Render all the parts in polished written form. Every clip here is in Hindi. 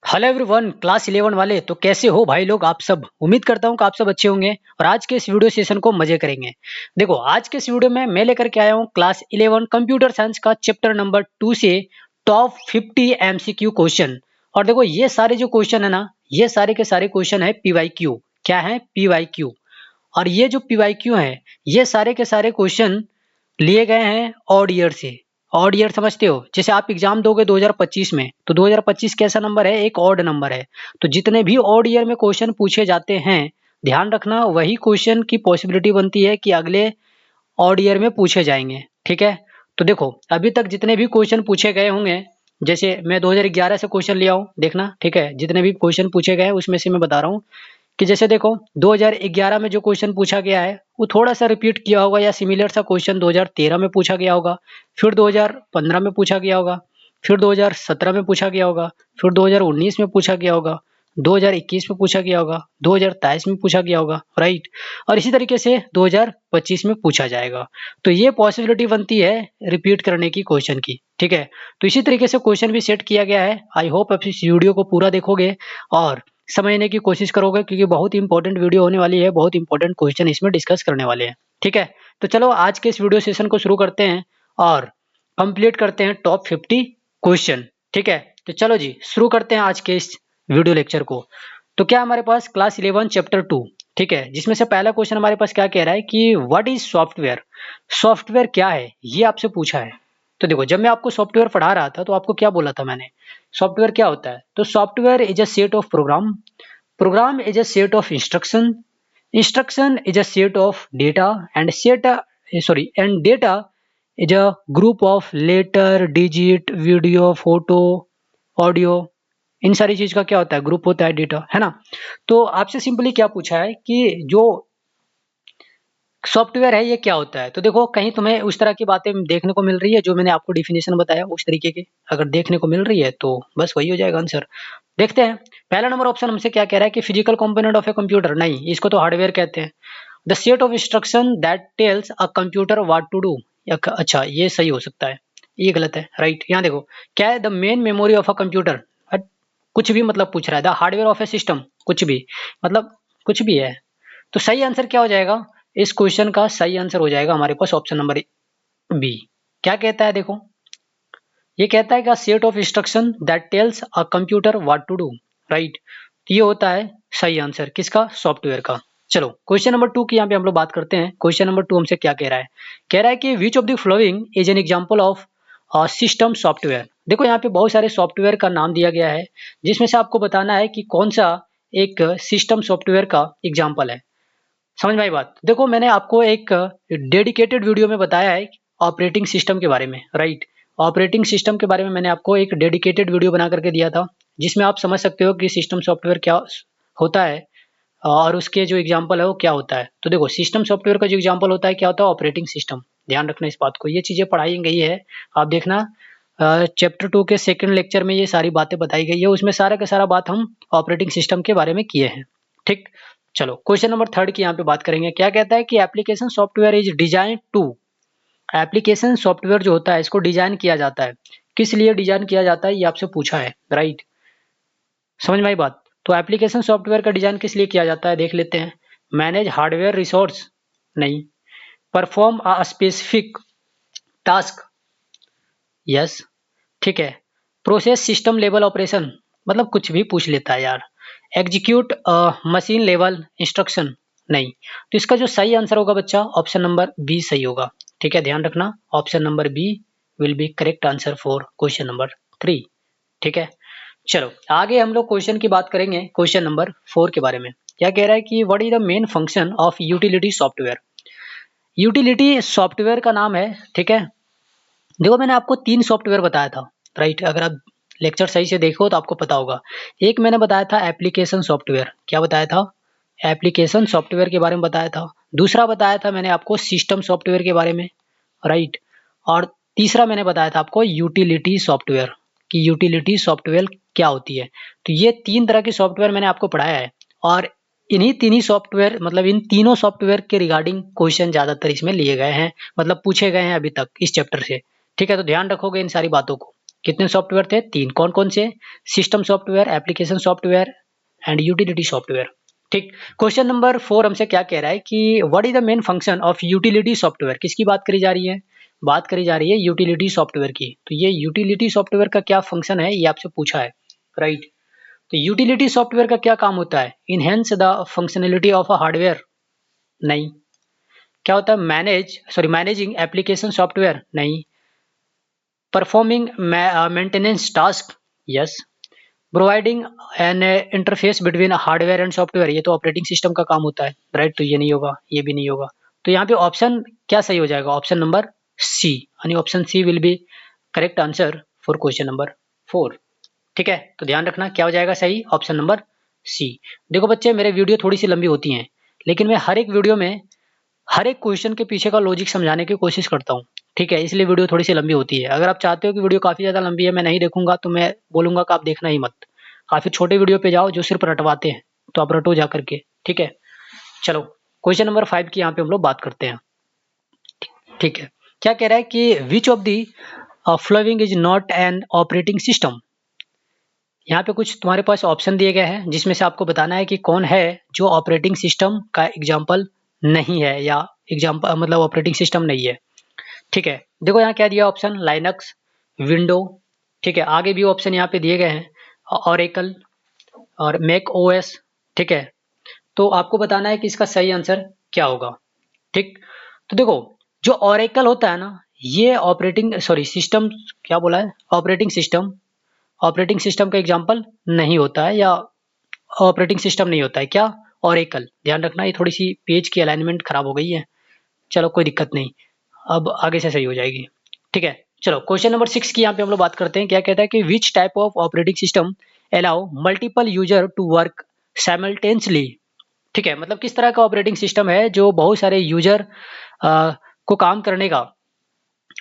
हेलो एवरीवन, क्लास 11 वाले तो कैसे हो भाई लोग आप सब। उम्मीद करता हूँ कि आप सब अच्छे होंगे और आज के इस वीडियो सेशन को मजे करेंगे। देखो आज के इस वीडियो में मैं लेकर के आया हूँ क्लास 11 कंप्यूटर साइंस का चैप्टर नंबर 2 से टॉप 50 एमसीक्यू क्वेश्चन। और देखो ये सारे जो क्वेश्चन है ना, ये सारे के सारे क्वेश्चन है पीवाईक्यू। क्या है? पीवाईक्यू। और ये जो पीवाईक्यू है, ये सारे के सारे क्वेश्चन लिए गए हैं ऑड ईयर से। ऑड ईयर समझते हो? जैसे आप एग्जाम दोगे 2025 में, तो 2025 कैसा नंबर है? एक ऑड नंबर है। तो जितने भी ऑड ईयर में क्वेश्चन पूछे जाते हैं, ध्यान रखना वही क्वेश्चन की पॉसिबिलिटी बनती है कि अगले ऑड ईयर में पूछे जाएंगे। ठीक है? तो देखो अभी तक जितने भी क्वेश्चन पूछे गए होंगे, जैसे मैं 2011 से क्वेश्चन लिया हूँ, देखना। ठीक है? जितने भी क्वेश्चन पूछे गए हैं उसमें से मैं बता रहा हूँ कि जैसे देखो 2011 में जो क्वेश्चन पूछा गया है वो थोड़ा सा रिपीट किया होगा या सिमिलर सा क्वेश्चन 2013 में पूछा गया होगा, फिर 2015 में पूछा गया होगा, फिर 2017 में पूछा गया होगा, फिर 2019 में पूछा गया होगा, 2021 में पूछा गया होगा, 2023 में पूछा गया होगा, राइट। और इसी तरीके से 2025 में पूछा जाएगा। तो ये पॉसिबिलिटी बनती है रिपीट करने की क्वेश्चन की। ठीक है? तो इसी तरीके से क्वेश्चन भी सेट किया गया है। आई होप आप इस वीडियो को पूरा देखोगे और समझने की कोशिश करोगे, क्योंकि बहुत ही इंपॉर्टेंट वीडियो होने वाली है, बहुत इंपॉर्टेंट क्वेश्चन इसमें डिस्कस करने वाले हैं। ठीक है? तो चलो आज के इस वीडियो सेशन को शुरू करते हैं और कंप्लीट करते हैं टॉप 50 क्वेश्चन। ठीक है? तो चलो जी शुरू करते हैं आज के इस वीडियो लेक्चर को। तो क्या हमारे पास क्लास 11 चैप्टर 2, ठीक है, जिसमें से पहला क्वेश्चन हमारे पास क्या कह रहा है कि व्हाट इज सॉफ्टवेयर। सॉफ्टवेयर क्या है ये आपसे पूछा है। तो देखो जब मैं आपको सॉफ्टवेयर पढ़ा रहा था तो आपको क्या बोला था मैंने? सॉफ्टवेयर क्या होता है? तो software is a set of program, program is a set of instruction is a set of data, and and data is a group of letter digit video photo audio। इन सारी चीज का क्या होता है? ग्रुप होता है डेटा, है ना। तो आपसे सिंपली क्या पूछा है कि जो सॉफ्टवेयर है ये क्या होता है। तो देखो कहीं तुम्हें उस तरह की बातें देखने को मिल रही है जो मैंने आपको डिफिनेशन बताया उस तरीके के, अगर देखने को मिल रही है तो बस वही हो जाएगा आंसर। देखते हैं पहला नंबर ऑप्शन हमसे क्या कह रहा है कि physical component of a computer. नहीं, इसको तो हार्डवेयर कहते हैं। The set of instruction that tells a computer what to do. अच्छा ये सही हो सकता है, ये गलत है, राइट। यहाँ देखो क्या है? The main memory of a computer. कुछ भी मतलब पूछ रहा है। The hardware of A system, कुछ भी मतलब कुछ भी है। तो सही आंसर क्या हो जाएगा? इस क्वेश्चन का सही आंसर हो जाएगा हमारे पास ऑप्शन नंबर बी। क्या कहता है देखो, ये कहता है कि set of instruction that tells a computer what to do, right. ये होता है सही आंसर किसका? सॉफ्टवेयर का। चलो क्वेश्चन नंबर 2 की यहाँ पे हम लोग बात करते हैं। क्वेश्चन नंबर 2 हमसे क्या कह रहा है? कह रहा है कि which of the following is an example of system software. देखो यहाँ पे बहुत सारे सॉफ्टवेयर का नाम दिया गया है, जिसमें से आपको बताना है कि कौन सा एक सिस्टम सॉफ्टवेयर का एग्जाम्पल है। समझ में आई बात? देखो मैंने आपको एक डेडिकेटेड वीडियो में बताया है ऑपरेटिंग सिस्टम के बारे में, राइट। ऑपरेटिंग सिस्टम के बारे में मैंने आपको एक डेडिकेटेड वीडियो बना करके दिया था, जिसमें आप समझ सकते हो कि सिस्टम सॉफ्टवेयर क्या होता है और उसके जो एग्जाम्पल है वो क्या होता है। तो देखो सिस्टम सॉफ्टवेयर का जो एग्जाम्पल होता है क्या होता है? Operating system. ध्यान रखना इस बात को, ये चीज़ें पढ़ाई गई है। आप देखना चैप्टर 2 के सेकंड लेक्चर में ये सारी बातें बताई गई है, उसमें सारा का सारा बात हम ऑपरेटिंग सिस्टम के बारे में किए हैं। ठीक। चलो क्वेश्चन नंबर 3 की यहाँ पे बात करेंगे। क्या कहता है कि application software is design to. Application software जो होता है इसको डिजाइन किया जाता है, किस लिए डिजाइन किया जाता है ये आपसे पूछा है, राइट। समझ में आई बात? तो एप्लीकेशन सॉफ्टवेयर का डिजाइन किस लिए किया जाता है देख लेते हैं। मैनेज हार्डवेयर रिसोर्स, नहीं। Perform a specific task, yes, ठीक है। प्रोसेस सिस्टम लेवल ऑपरेशन, मतलब कुछ भी पूछ लेता है यार। एग्जीक्यूट मशीन लेवल इंस्ट्रक्शन, नहीं। तो इसका जो सही आंसर होगा बच्चा ऑप्शन नंबर बी सही होगा। ठीक है, ध्यान रखना option number B will be correct answer for question number 3। ठीक है, चलो आगे हम लोग क्वेश्चन की बात करेंगे। क्वेश्चन नंबर 4 के बारे में क्या कह रहा है कि what is the main function of utility software. Utility software का नाम है, ठीक है। देखो मैंने आपको 3 सॉफ्टवेयर बताया था, राइट। अगर आप लेक्चर सही से देखो तो आपको पता होगा। एक मैंने बताया था एप्लीकेशन सॉफ्टवेयर, क्या बताया था? एप्लीकेशन सॉफ्टवेयर के बारे में बताया था। दूसरा बताया था मैंने आपको सिस्टम सॉफ्टवेयर के बारे में, राइट। और तीसरा मैंने बताया था आपको यूटिलिटी सॉफ्टवेयर, कि यूटिलिटी सॉफ्टवेयर क्या होती है। तो ये 3 तरह के सॉफ्टवेयर मैंने आपको पढ़ाया है और इन्हीं तीनों सॉफ्टवेयर मतलब इन तीनों सॉफ्टवेयर के रिगार्डिंग क्वेश्चन ज्यादातर इसमें लिए गए हैं, मतलब पूछे गए हैं अभी तक इस चैप्टर से। ठीक है, तो ध्यान रखोगे इन सारी बातों को। कितने सॉफ्टवेयर थे? 3। कौन कौन से? System software, application software and utility software. ठीक। क्वेश्चन नंबर 4 हमसे क्या कह रहा है कि what is the main function of utility software. किसकी बात करी जा रही है? बात करी जा रही है यूटिलिटी सॉफ्टवेयर की। तो ये यूटिलिटी सॉफ्टवेयर का क्या फंक्शन है, ये आपसे पूछा है, राइट। तो यूटिलिटी सॉफ्टवेयर का क्या काम होता है? Enhance the functionality of a hardware? नहीं। क्या होता है? Managing application software? नहीं। Performing maintenance task? Yes. Providing an interface between hardware and software? ये तो ऑपरेटिंग सिस्टम का काम होता है, राइट। तो ये नहीं होगा, ये भी नहीं होगा। तो यहाँ पे ऑप्शन क्या सही हो जाएगा? ऑप्शन नंबर सी, यानी option C will be correct answer for question number 4। ठीक है, तो ध्यान रखना क्या हो जाएगा सही? Option number C. देखो बच्चे, मेरे वीडियो थोड़ी सी लंबी होती हैं, लेकिन मैं हर एक वीडियो में हर एक क्वेश्चन के पीछे का लॉजिक समझाने की कोशिश करता हूँ। ठीक है, इसलिए वीडियो थोड़ी सी लंबी होती है। अगर आप चाहते हो कि वीडियो काफ़ी ज़्यादा लंबी है, मैं नहीं देखूंगा, तो मैं बोलूंगा कि आप देखना ही मत। काफ़ी छोटे वीडियो पे जाओ जो सिर्फ रटवाते हैं, तो आप रटो जा करके। ठीक है, चलो क्वेश्चन नंबर 5 की यहाँ पे हम लोग बात करते हैं। ठीक है, क्या कह रहा है कि which of the following is not an operating system. यहाँ पे कुछ तुम्हारे पास ऑप्शन दिए गए हैं, जिसमें से आपको बताना है कि कौन है जो ऑपरेटिंग सिस्टम का एग्जाम्पल नहीं है, या एग्जाम्पल मतलब ऑपरेटिंग सिस्टम नहीं है। ठीक है, देखो यहाँ क्या दिया ऑप्शन? Linux, window. ठीक है, आगे भी ऑप्शन यहाँ पे दिए गए हैं, ऑरेकल और मैक ओएस। ठीक है, तो आपको बताना है कि इसका सही आंसर क्या होगा। ठीक, तो देखो, जो ऑरेकल होता है ना, ये सिस्टम, क्या बोला है? ऑपरेटिंग सिस्टम का एग्जाम्पल नहीं होता है, या ऑपरेटिंग सिस्टम नहीं होता है। क्या? ऑरेकल। ध्यान रखना, ये थोड़ी सी पेज की अलाइनमेंट खराब हो गई है। चलो कोई दिक्कत नहीं, अब आगे से सही हो जाएगी। ठीक है, चलो क्वेश्चन नंबर 6 की यहाँ पे हम लोग बात करते हैं। क्या कहता है कि which type of operating system allow multiple user to work simultaneously. ठीक है, मतलब किस तरह का ऑपरेटिंग सिस्टम है जो बहुत सारे यूजर को काम करने का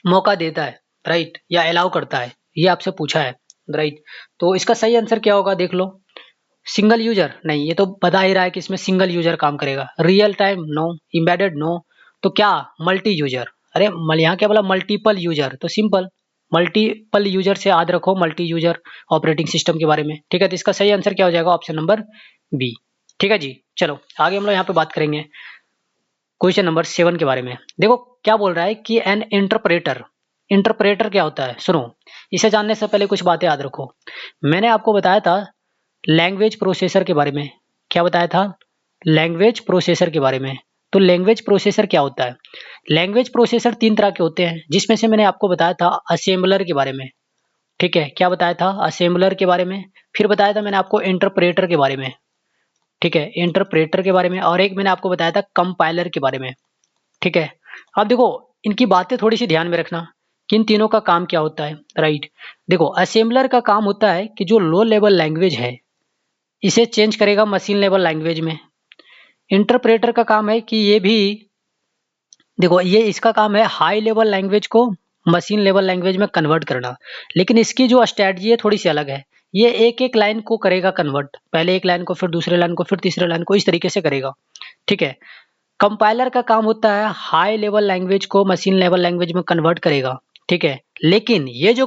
मौका देता है, राइट, या अलाउ करता है, ये आपसे पूछा है, राइट। तो इसका सही आंसर क्या होगा देख लो। सिंगल यूजर नहीं, ये तो बता ही रहा है कि इसमें सिंगल यूजर काम करेगा। Real time no, embedded no, तो क्या? Multi user. अरे यहाँ क्या बोला? मल्टीपल यूजर, तो सिंपल मल्टीपल यूजर से याद रखो, मल्टी यूजर ऑपरेटिंग सिस्टम के बारे में। ठीक है, तो इसका सही आंसर क्या हो जाएगा? Option number B. ठीक है जी, चलो आगे हम लोग यहाँ पे बात करेंगे क्वेश्चन नंबर 7 के बारे में। देखो क्या बोल रहा है कि एन इंटरप्रेटर। इंटरप्रेटर क्या होता है? सुनो, इसे जानने से पहले कुछ बातें याद रखो। मैंने आपको बताया था लैंग्वेज प्रोसेसर के बारे में। क्या बताया था? लैंग्वेज प्रोसेसर के बारे में। तो लैंग्वेज प्रोसेसर क्या होता है? लैंग्वेज प्रोसेसर 3 तरह के होते हैं, जिसमें से मैंने आपको बताया था असेंबलर के बारे में। ठीक है, क्या बताया था? असेंबलर के बारे में। फिर बताया था मैंने आपको इंटरप्रेटर के बारे में। ठीक है, इंटरप्रेटर के बारे में, और एक मैंने आपको बताया था कंपाइलर के बारे में। ठीक है, अब देखो इनकी बातें थोड़ी सी ध्यान में रखना, किन तीनों का काम क्या होता है, राइट। देखो असेंबलर का काम होता है कि जो लो लेवल लैंग्वेज है, इसे चेंज करेगा मशीन लेवल लैंग्वेज में। इंटरप्रेटर का काम है कि ये भी, देखो ये इसका काम है हाई लेवल लैंग्वेज को मशीन लेवल लैंग्वेज में कन्वर्ट करना। लेकिन इसकी जो स्ट्रैटेजी है थोड़ी सी अलग है। ये एक एक लाइन को करेगा कन्वर्ट, पहले एक लाइन को, फिर दूसरे लाइन को, फिर तीसरे लाइन को, इस तरीके से करेगा। ठीक है, कंपाइलर का काम होता है हाई लेवल लैंग्वेज को मशीन लेवल लैंग्वेज में कन्वर्ट करेगा। ठीक है, लेकिन ये जो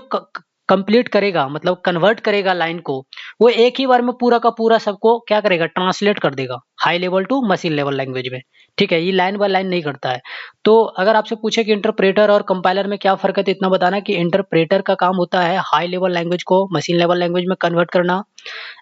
कंप्लीट करेगा, मतलब कन्वर्ट करेगा लाइन को, वो एक ही बार में पूरा का पूरा सबको क्या करेगा? ट्रांसलेट कर देगा high level to machine level language में। ठीक है, ये लाइन बाय लाइन नहीं करता है। तो अगर आपसे पूछे कि इंटरप्रेटर और कंपाइलर में क्या फर्क है, तो इतना बताना कि इंटरप्रेटर का काम होता है हाई लेवल लैंग्वेज को मशीन लेवल लैंग्वेज में कन्वर्ट करना,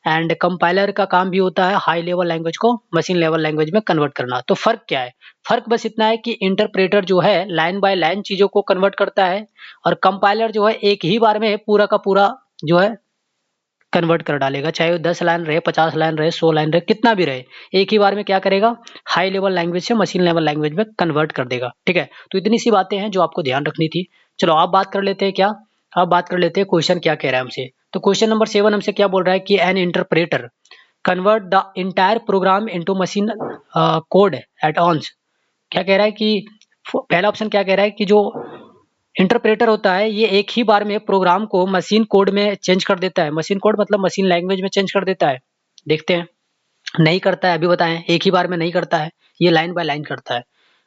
एंड कंपाइलर का काम भी होता है हाई लेवल लैंग्वेज को मशीन लेवल लैंग्वेज में कन्वर्ट करना। तो फर्क क्या है? फर्क बस इतना है कि इंटरप्रेटर जो है लाइन बाय लाइन चीजों को कन्वर्ट करता है, और कंपाइलर जो है एक ही बार में पूरा का पूरा जो है कन्वर्ट कर डालेगा, चाहे वो 10 लाइन रहे, 50 लाइन रहे, 100 लाइन रहे, कितना भी रहे, एक ही बार में क्या करेगा? हाई लेवल लैंग्वेज से मशीन लेवल लैंग्वेज में कन्वर्ट कर देगा। ठीक है, तो इतनी सी बातें हैं जो आपको ध्यान रखनी थी। चलो आप बात कर लेते हैं क्या? अब बात कर लेते हैं क्वेश्चन क्या कह रहा है हमसे। तो क्वेश्चन नंबर 7 हमसे क्या बोल रहा है कि an interpreter convert the entire program into machine code at once. क्या कह रहा है कि पहला ऑप्शन क्या कह रहा है कि जो इंटरप्रेटर होता है ये एक ही बार में प्रोग्राम को मशीन कोड में चेंज कर देता है। मशीन कोड मतलब मशीन लैंग्वेज में चेंज कर देता है। देखते हैं, नहीं करता है, अभी बताएं, एक ही बार में नहीं करता है, ये लाइन बाय लाइन करता है।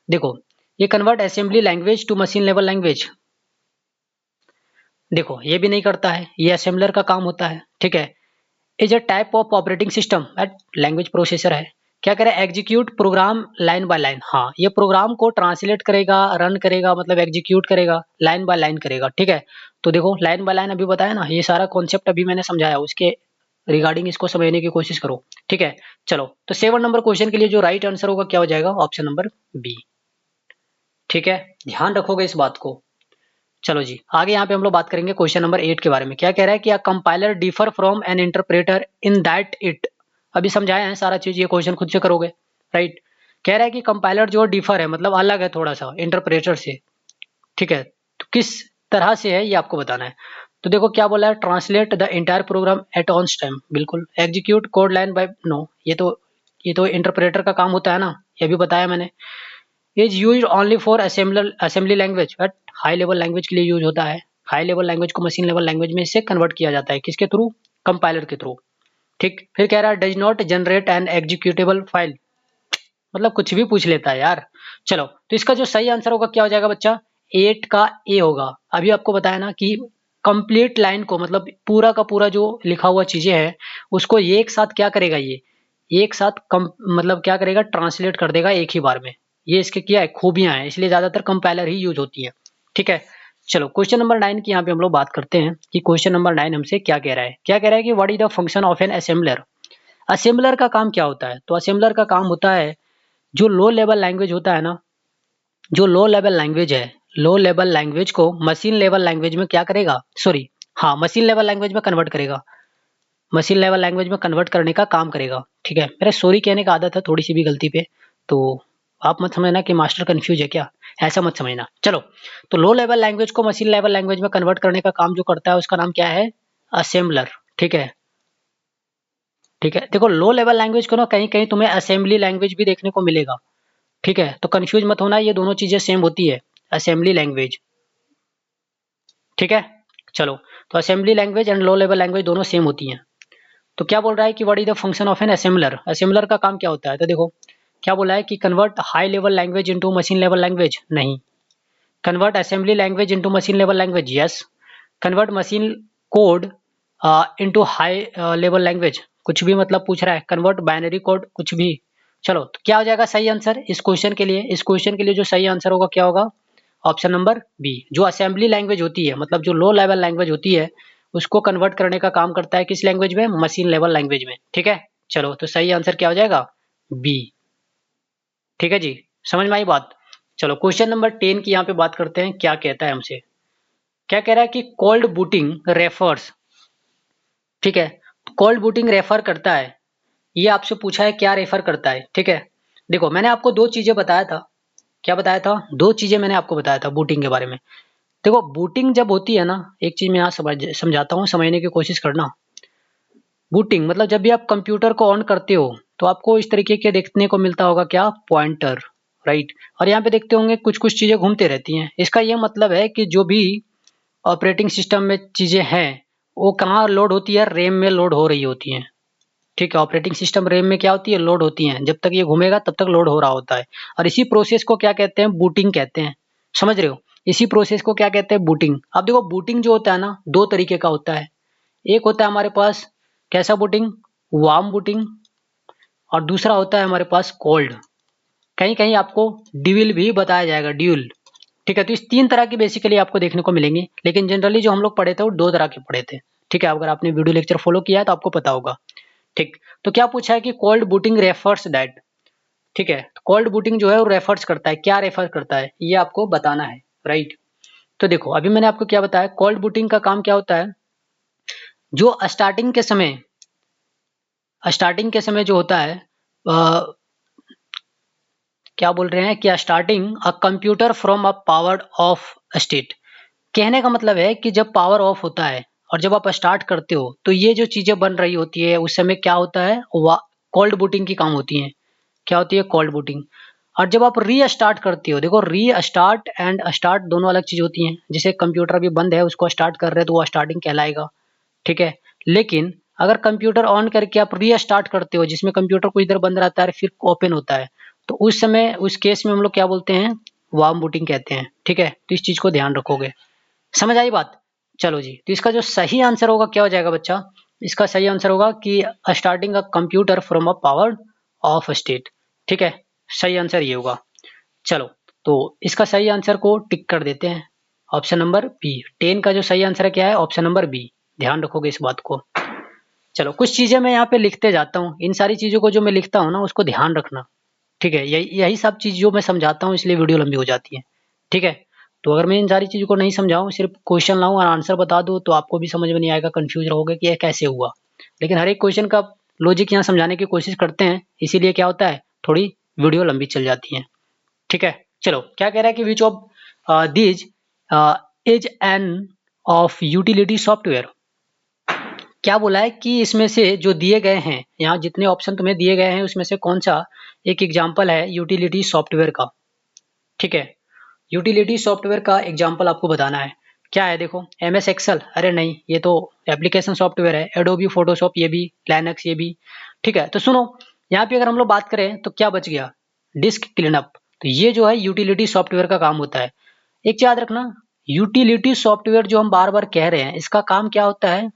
देखो, ये convert assembly language to machine level language, देखो ये भी नहीं करता है, ये असेंबलर का काम होता है, ठीक है। Is a type of operating system eight language processor है। क्या करे, execute program line by line. हाँ, ये प्रोग्राम को ट्रांसलेट करेगा, रन करेगा, मतलब एग्जीक्यूट करेगा, लाइन बाय लाइन करेगा, ठीक है। तो देखो लाइन बाय लाइन अभी बताया ना, ये सारा कॉन्सेप्ट अभी मैंने समझाया, उसके रिगार्डिंग इसको समझने की कोशिश करो, ठीक है। चलो तो 7 नंबर क्वेश्चन के लिए जो राइट आंसर होगा क्या हो जाएगा, ऑप्शन नंबर बी, ठीक है। ध्यान रखोगे इस बात को। चलो जी, आगे यहाँ पे हम लोग बात करेंगे क्वेश्चन नंबर 8 के बारे में। क्या कह रहा है कि a compiler differ from an interpreter in that it, अभी समझाया है सारा चीज, ये क्वेश्चन खुद से करोगे, राइट। कह रहा है कि कंपाइलर जो डिफर है, मतलब अलग है थोड़ा सा इंटरप्रेटर से, ठीक है। तो किस तरह से है ये आपको बताना है। तो देखो क्या बोला है, translate the entire program at one time, बिल्कुल। Execute code line by, no, ये तो इंटरप्रेटर का काम होता है ना, ये भी बताया मैंने। Is use only for assembly language, but high level language के लिए यूज होता है। हाई लेवल लैंग्वेज को मशीन लेवल लैंग्वेज में इससे कन्वर्ट किया जाता है, किसके थ्रू, कंपाइलर के थ्रू, ठीक। फिर कह रहा है does not generate N executable file, मतलब कुछ भी पूछ लेता है यार। चलो तो इसका जो सही आंसर होगा क्या हो जाएगा बच्चा, 8 का ए होगा। अभी आपको बताया ना कि कंप्लीट लाइन को, मतलब पूरा का पूरा जो लिखा हुआ चीजें हैं उसको एक साथ क्या करेगा, ये एक साथ कम, मतलब क्या करेगा, ट्रांसलेट कर देगा एक ही बार में। ये इसके क्या है, खूबियां हैं, इसलिए ज्यादातर कंपाइलर ही यूज होती है, ठीक है। चलो क्वेश्चन नंबर 9 की यहाँ पे हम लोग बात करते हैं कि क्वेश्चन नंबर 9 हमसे क्या कह रहा है। क्या कह रहा है कि what is the function of an assembler. Assembler का काम क्या होता है, तो असेंबलर का काम होता है, जो लो लेवल लैंग्वेज होता है ना, जो लो लेवल लैंग्वेज है, लो लेवल लैंग्वेज को मशीन लेवल लैंग्वेज में क्या करेगा, सॉरी, हाँ, मशीन लेवल लैंग्वेज में कन्वर्ट करेगा, मशीन लेवल लैंग्वेज में कन्वर्ट करने का काम करेगा, ठीक है। मेरे सॉरी कहने का आदत है थोड़ी सी भी गलती पे, तो आप मत समझना कि मास्टर कंफ्यूज है क्या, ऐसा मत समझना। चलो तो लो लेवल लैंग्वेज को मशीन लेवल लैंग्वेज में कन्वर्ट करने का काम जो करता है उसका नाम क्या है, असेंबलर, ठीक है। ठीक है, देखो लो लेवल लैंग्वेज को ना कहीं कहीं तुम्हें असेंबली लैंग्वेज भी देखने को मिलेगा, ठीक है। तो कंफ्यूज मत होना, ये दोनों चीजें सेम होती है, असेंबली लैंग्वेज, ठीक है। चलो तो assembly language and low level language दोनों सेम होती हैं। तो क्या बोल रहा है कि what is the function of an assembler, assembler का काम क्या होता है। तो देखो क्या बोला है कि convert high level language into machine level language, नहीं। Convert assembly language into machine level language, yes. Convert machine code into high level language, कुछ भी मतलब पूछ रहा है, कन्वर्ट बाइनरी कोड, कुछ भी। चलो तो क्या हो जाएगा सही आंसर इस क्वेश्चन के लिए, इस क्वेश्चन के लिए जो सही आंसर होगा क्या होगा, ऑप्शन नंबर बी। जो असेंबली लैंग्वेज होती है, मतलब जो लो लेवल लैंग्वेज होती है, उसको कन्वर्ट करने का काम करता है किस लैंग्वेज में, मशीन लेवल लैंग्वेज में, ठीक है। चलो तो सही आंसर क्या हो जाएगा, बी, ठीक है जी। समझ में आई बात। चलो क्वेश्चन नंबर 10 की यहाँ पे बात करते हैं, क्या कहता है हमसे। क्या कह रहा है कि कोल्ड बूटिंग रेफर्स, ठीक है। कोल्ड बूटिंग रेफर करता है, ये आपसे पूछा है क्या रेफर करता है, ठीक है। देखो मैंने आपको दो चीजें बताया था, क्या बताया था, दो चीजें मैंने आपको बताया था बूटिंग के बारे में। देखो बूटिंग जब होती है ना, एक चीज मैं यहाँ समझाता हूँ, समझने की कोशिश करना। बूटिंग मतलब जब भी आप कंप्यूटर को ऑन करते हो तो आपको इस तरीके के देखने को मिलता होगा क्या, पॉइंटर, राइट। और यहाँ पे देखते होंगे कुछ कुछ चीजें घूमते रहती हैं, इसका ये मतलब है कि जो भी ऑपरेटिंग सिस्टम में चीजें हैं वो कहाँ लोड होती है, रैम में लोड हो रही होती हैं, ठीक है। ऑपरेटिंग सिस्टम रैम में क्या होती है, लोड होती हैं, जब तक ये घूमेगा तब तक लोड हो रहा होता है। और इसी प्रोसेस को क्या कहते हैं, बूटिंग कहते हैं, समझ रहे हो। इसी प्रोसेस को क्या कहते हैं, बूटिंग। अब देखो बूटिंग जो होता है ना, दो तरीके का होता है। एक होता है हमारे पास कैसा बूटिंग, वार्म बूटिंग, और दूसरा होता है हमारे पास कोल्ड। कहीं कहीं आपको ड्यूल भी बताया जाएगा, ड्यूल, ठीक है। तो इस तीन तरह की बेसिकली आपको देखने को मिलेंगी, लेकिन जनरली जो हम लोग पढ़े थे वो दो तरह के पढ़े थे, ठीक है। अगर आपने वीडियो लेक्चर फॉलो किया है तो आपको पता होगा, ठीक। तो क्या पूछा है कि कोल्ड बूटिंग रेफर्स दैट, ठीक है। कोल्ड बूटिंग जो है वो रेफर्स करता है, क्या रेफर करता है ये आपको बताना है, राइट। तो देखो अभी मैंने आपको क्या बताया, कोल्ड बूटिंग का काम क्या होता है, जो स्टार्टिंग के समय जो होता है, क्या बोल रहे हैं कि starting a computer from a powered of state. कहने का मतलब है कि जब पावर ऑफ होता है और जब आप स्टार्ट करते हो तो ये जो चीजें बन रही होती है उस समय क्या होता है, कोल्ड बूटिंग की काम होती है। क्या होती है, कोल्ड बूटिंग। और जब आप री स्टार्ट करते हो, देखो री स्टार्ट एंड स्टार्ट दोनों अलग चीज होती हैं। जैसे कंप्यूटर अभी बंद है उसको स्टार्ट कर रहे हैं तो वो स्टार्टिंग कहलाएगा, ठीक है। लेकिन अगर कंप्यूटर ऑन करके आप री स्टार्ट करते हो, जिसमें कंप्यूटर को इधर बंद रहता है फिर ओपन होता है, तो उस समय उस केस में हम लोग क्या बोलते हैं, वार्म बूटिंग कहते हैं, ठीक है। तो इस चीज को ध्यान रखोगे, समझ आई बात। चलो जी, तो इसका जो सही आंसर होगा क्या हो जाएगा बच्चा? इसका सही आंसर होगा कि starting a computer from a power of state. ठीक है, सही आंसर ये होगा। चलो, तो इसका सही आंसर को टिक कर देते हैं। ऑप्शन नंबर बी, 10 का जो सही आंसर है क्या है? Option number B. ध्यान रखोगे इस बात को। चलो, कुछ चीजें मैं यहाँ पे लिखते जाता हूँ, इन सारी चीजों को जो मैं लिखता हूँ ना उसको ध्यान रखना। ठीक है, यही यही सब चीज जो मैं समझाता हूँ इसलिए वीडियो लंबी हो जाती है। ठीक है, तो अगर मैं इन सारी चीजों को नहीं समझाऊं, सिर्फ क्वेश्चन लाऊं और आंसर बता दूं, तो आपको भी समझ में नहीं आएगा, कंफ्यूज रहोगे कि यह कैसे हुआ। लेकिन हर एक क्वेश्चन का लॉजिक यहाँ समझाने की कोशिश करते हैं, इसीलिए क्या होता है, थोड़ी वीडियो लंबी चल जाती है। ठीक है, चलो, क्या कह रहा है कि which of these is an of utility software. क्या बोला है कि इसमें से जो दिए गए हैं, यहाँ जितने ऑप्शन तुम्हें दिए गए हैं उसमें से कौन सा एक एग्जाम्पल है यूटिलिटी सॉफ्टवेयर का। ठीक है, यूटिलिटी सॉफ्टवेयर का एग्जाम्पल आपको बताना है। क्या है, देखो, एम एस एक्सेल, अरे नहीं, ये तो एप्लीकेशन सॉफ्टवेयर है। एडोबी फोटोशॉप, ये भी। लाइनक्स, ये भी। ठीक है, तो सुनो, यहाँ पे अगर हम लोग बात करें तो क्या बच गया? Disc cleanup. तो ये जो है यूटिलिटी सॉफ्टवेयर का काम होता है। एक चीज याद रखना, यूटिलिटी सॉफ्टवेयर जो हम बार बार कह रहे हैं, इसका काम क्या होता है?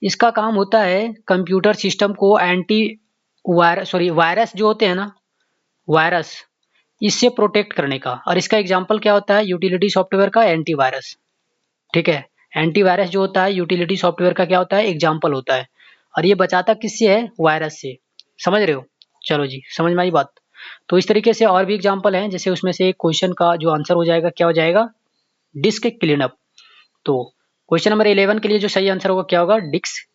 इसका काम होता है कंप्यूटर सिस्टम को एंटी वायरस जो होते हैं ना, वायरस, इससे प्रोटेक्ट करने का। और इसका एग्जाम्पल क्या होता है यूटिलिटी सॉफ्टवेयर का? एंटीवायरस। ठीक है, एंटीवायरस जो होता है यूटिलिटी सॉफ्टवेयर का क्या होता है? एग्जाम्पल होता है। और ये बचाता किससे है? वायरस से। समझ रहे हो? चलो जी, समझ में आई बात। तो इस तरीके से और भी एग्जाम्पल हैं, जैसे उसमें से एक क्वेश्चन का जो आंसर हो जाएगा क्या हो जाएगा? Disk cleanup. तो क्वेश्चन नंबर 11 के लिए जो सही आंसर होगा क्या होगा? Disk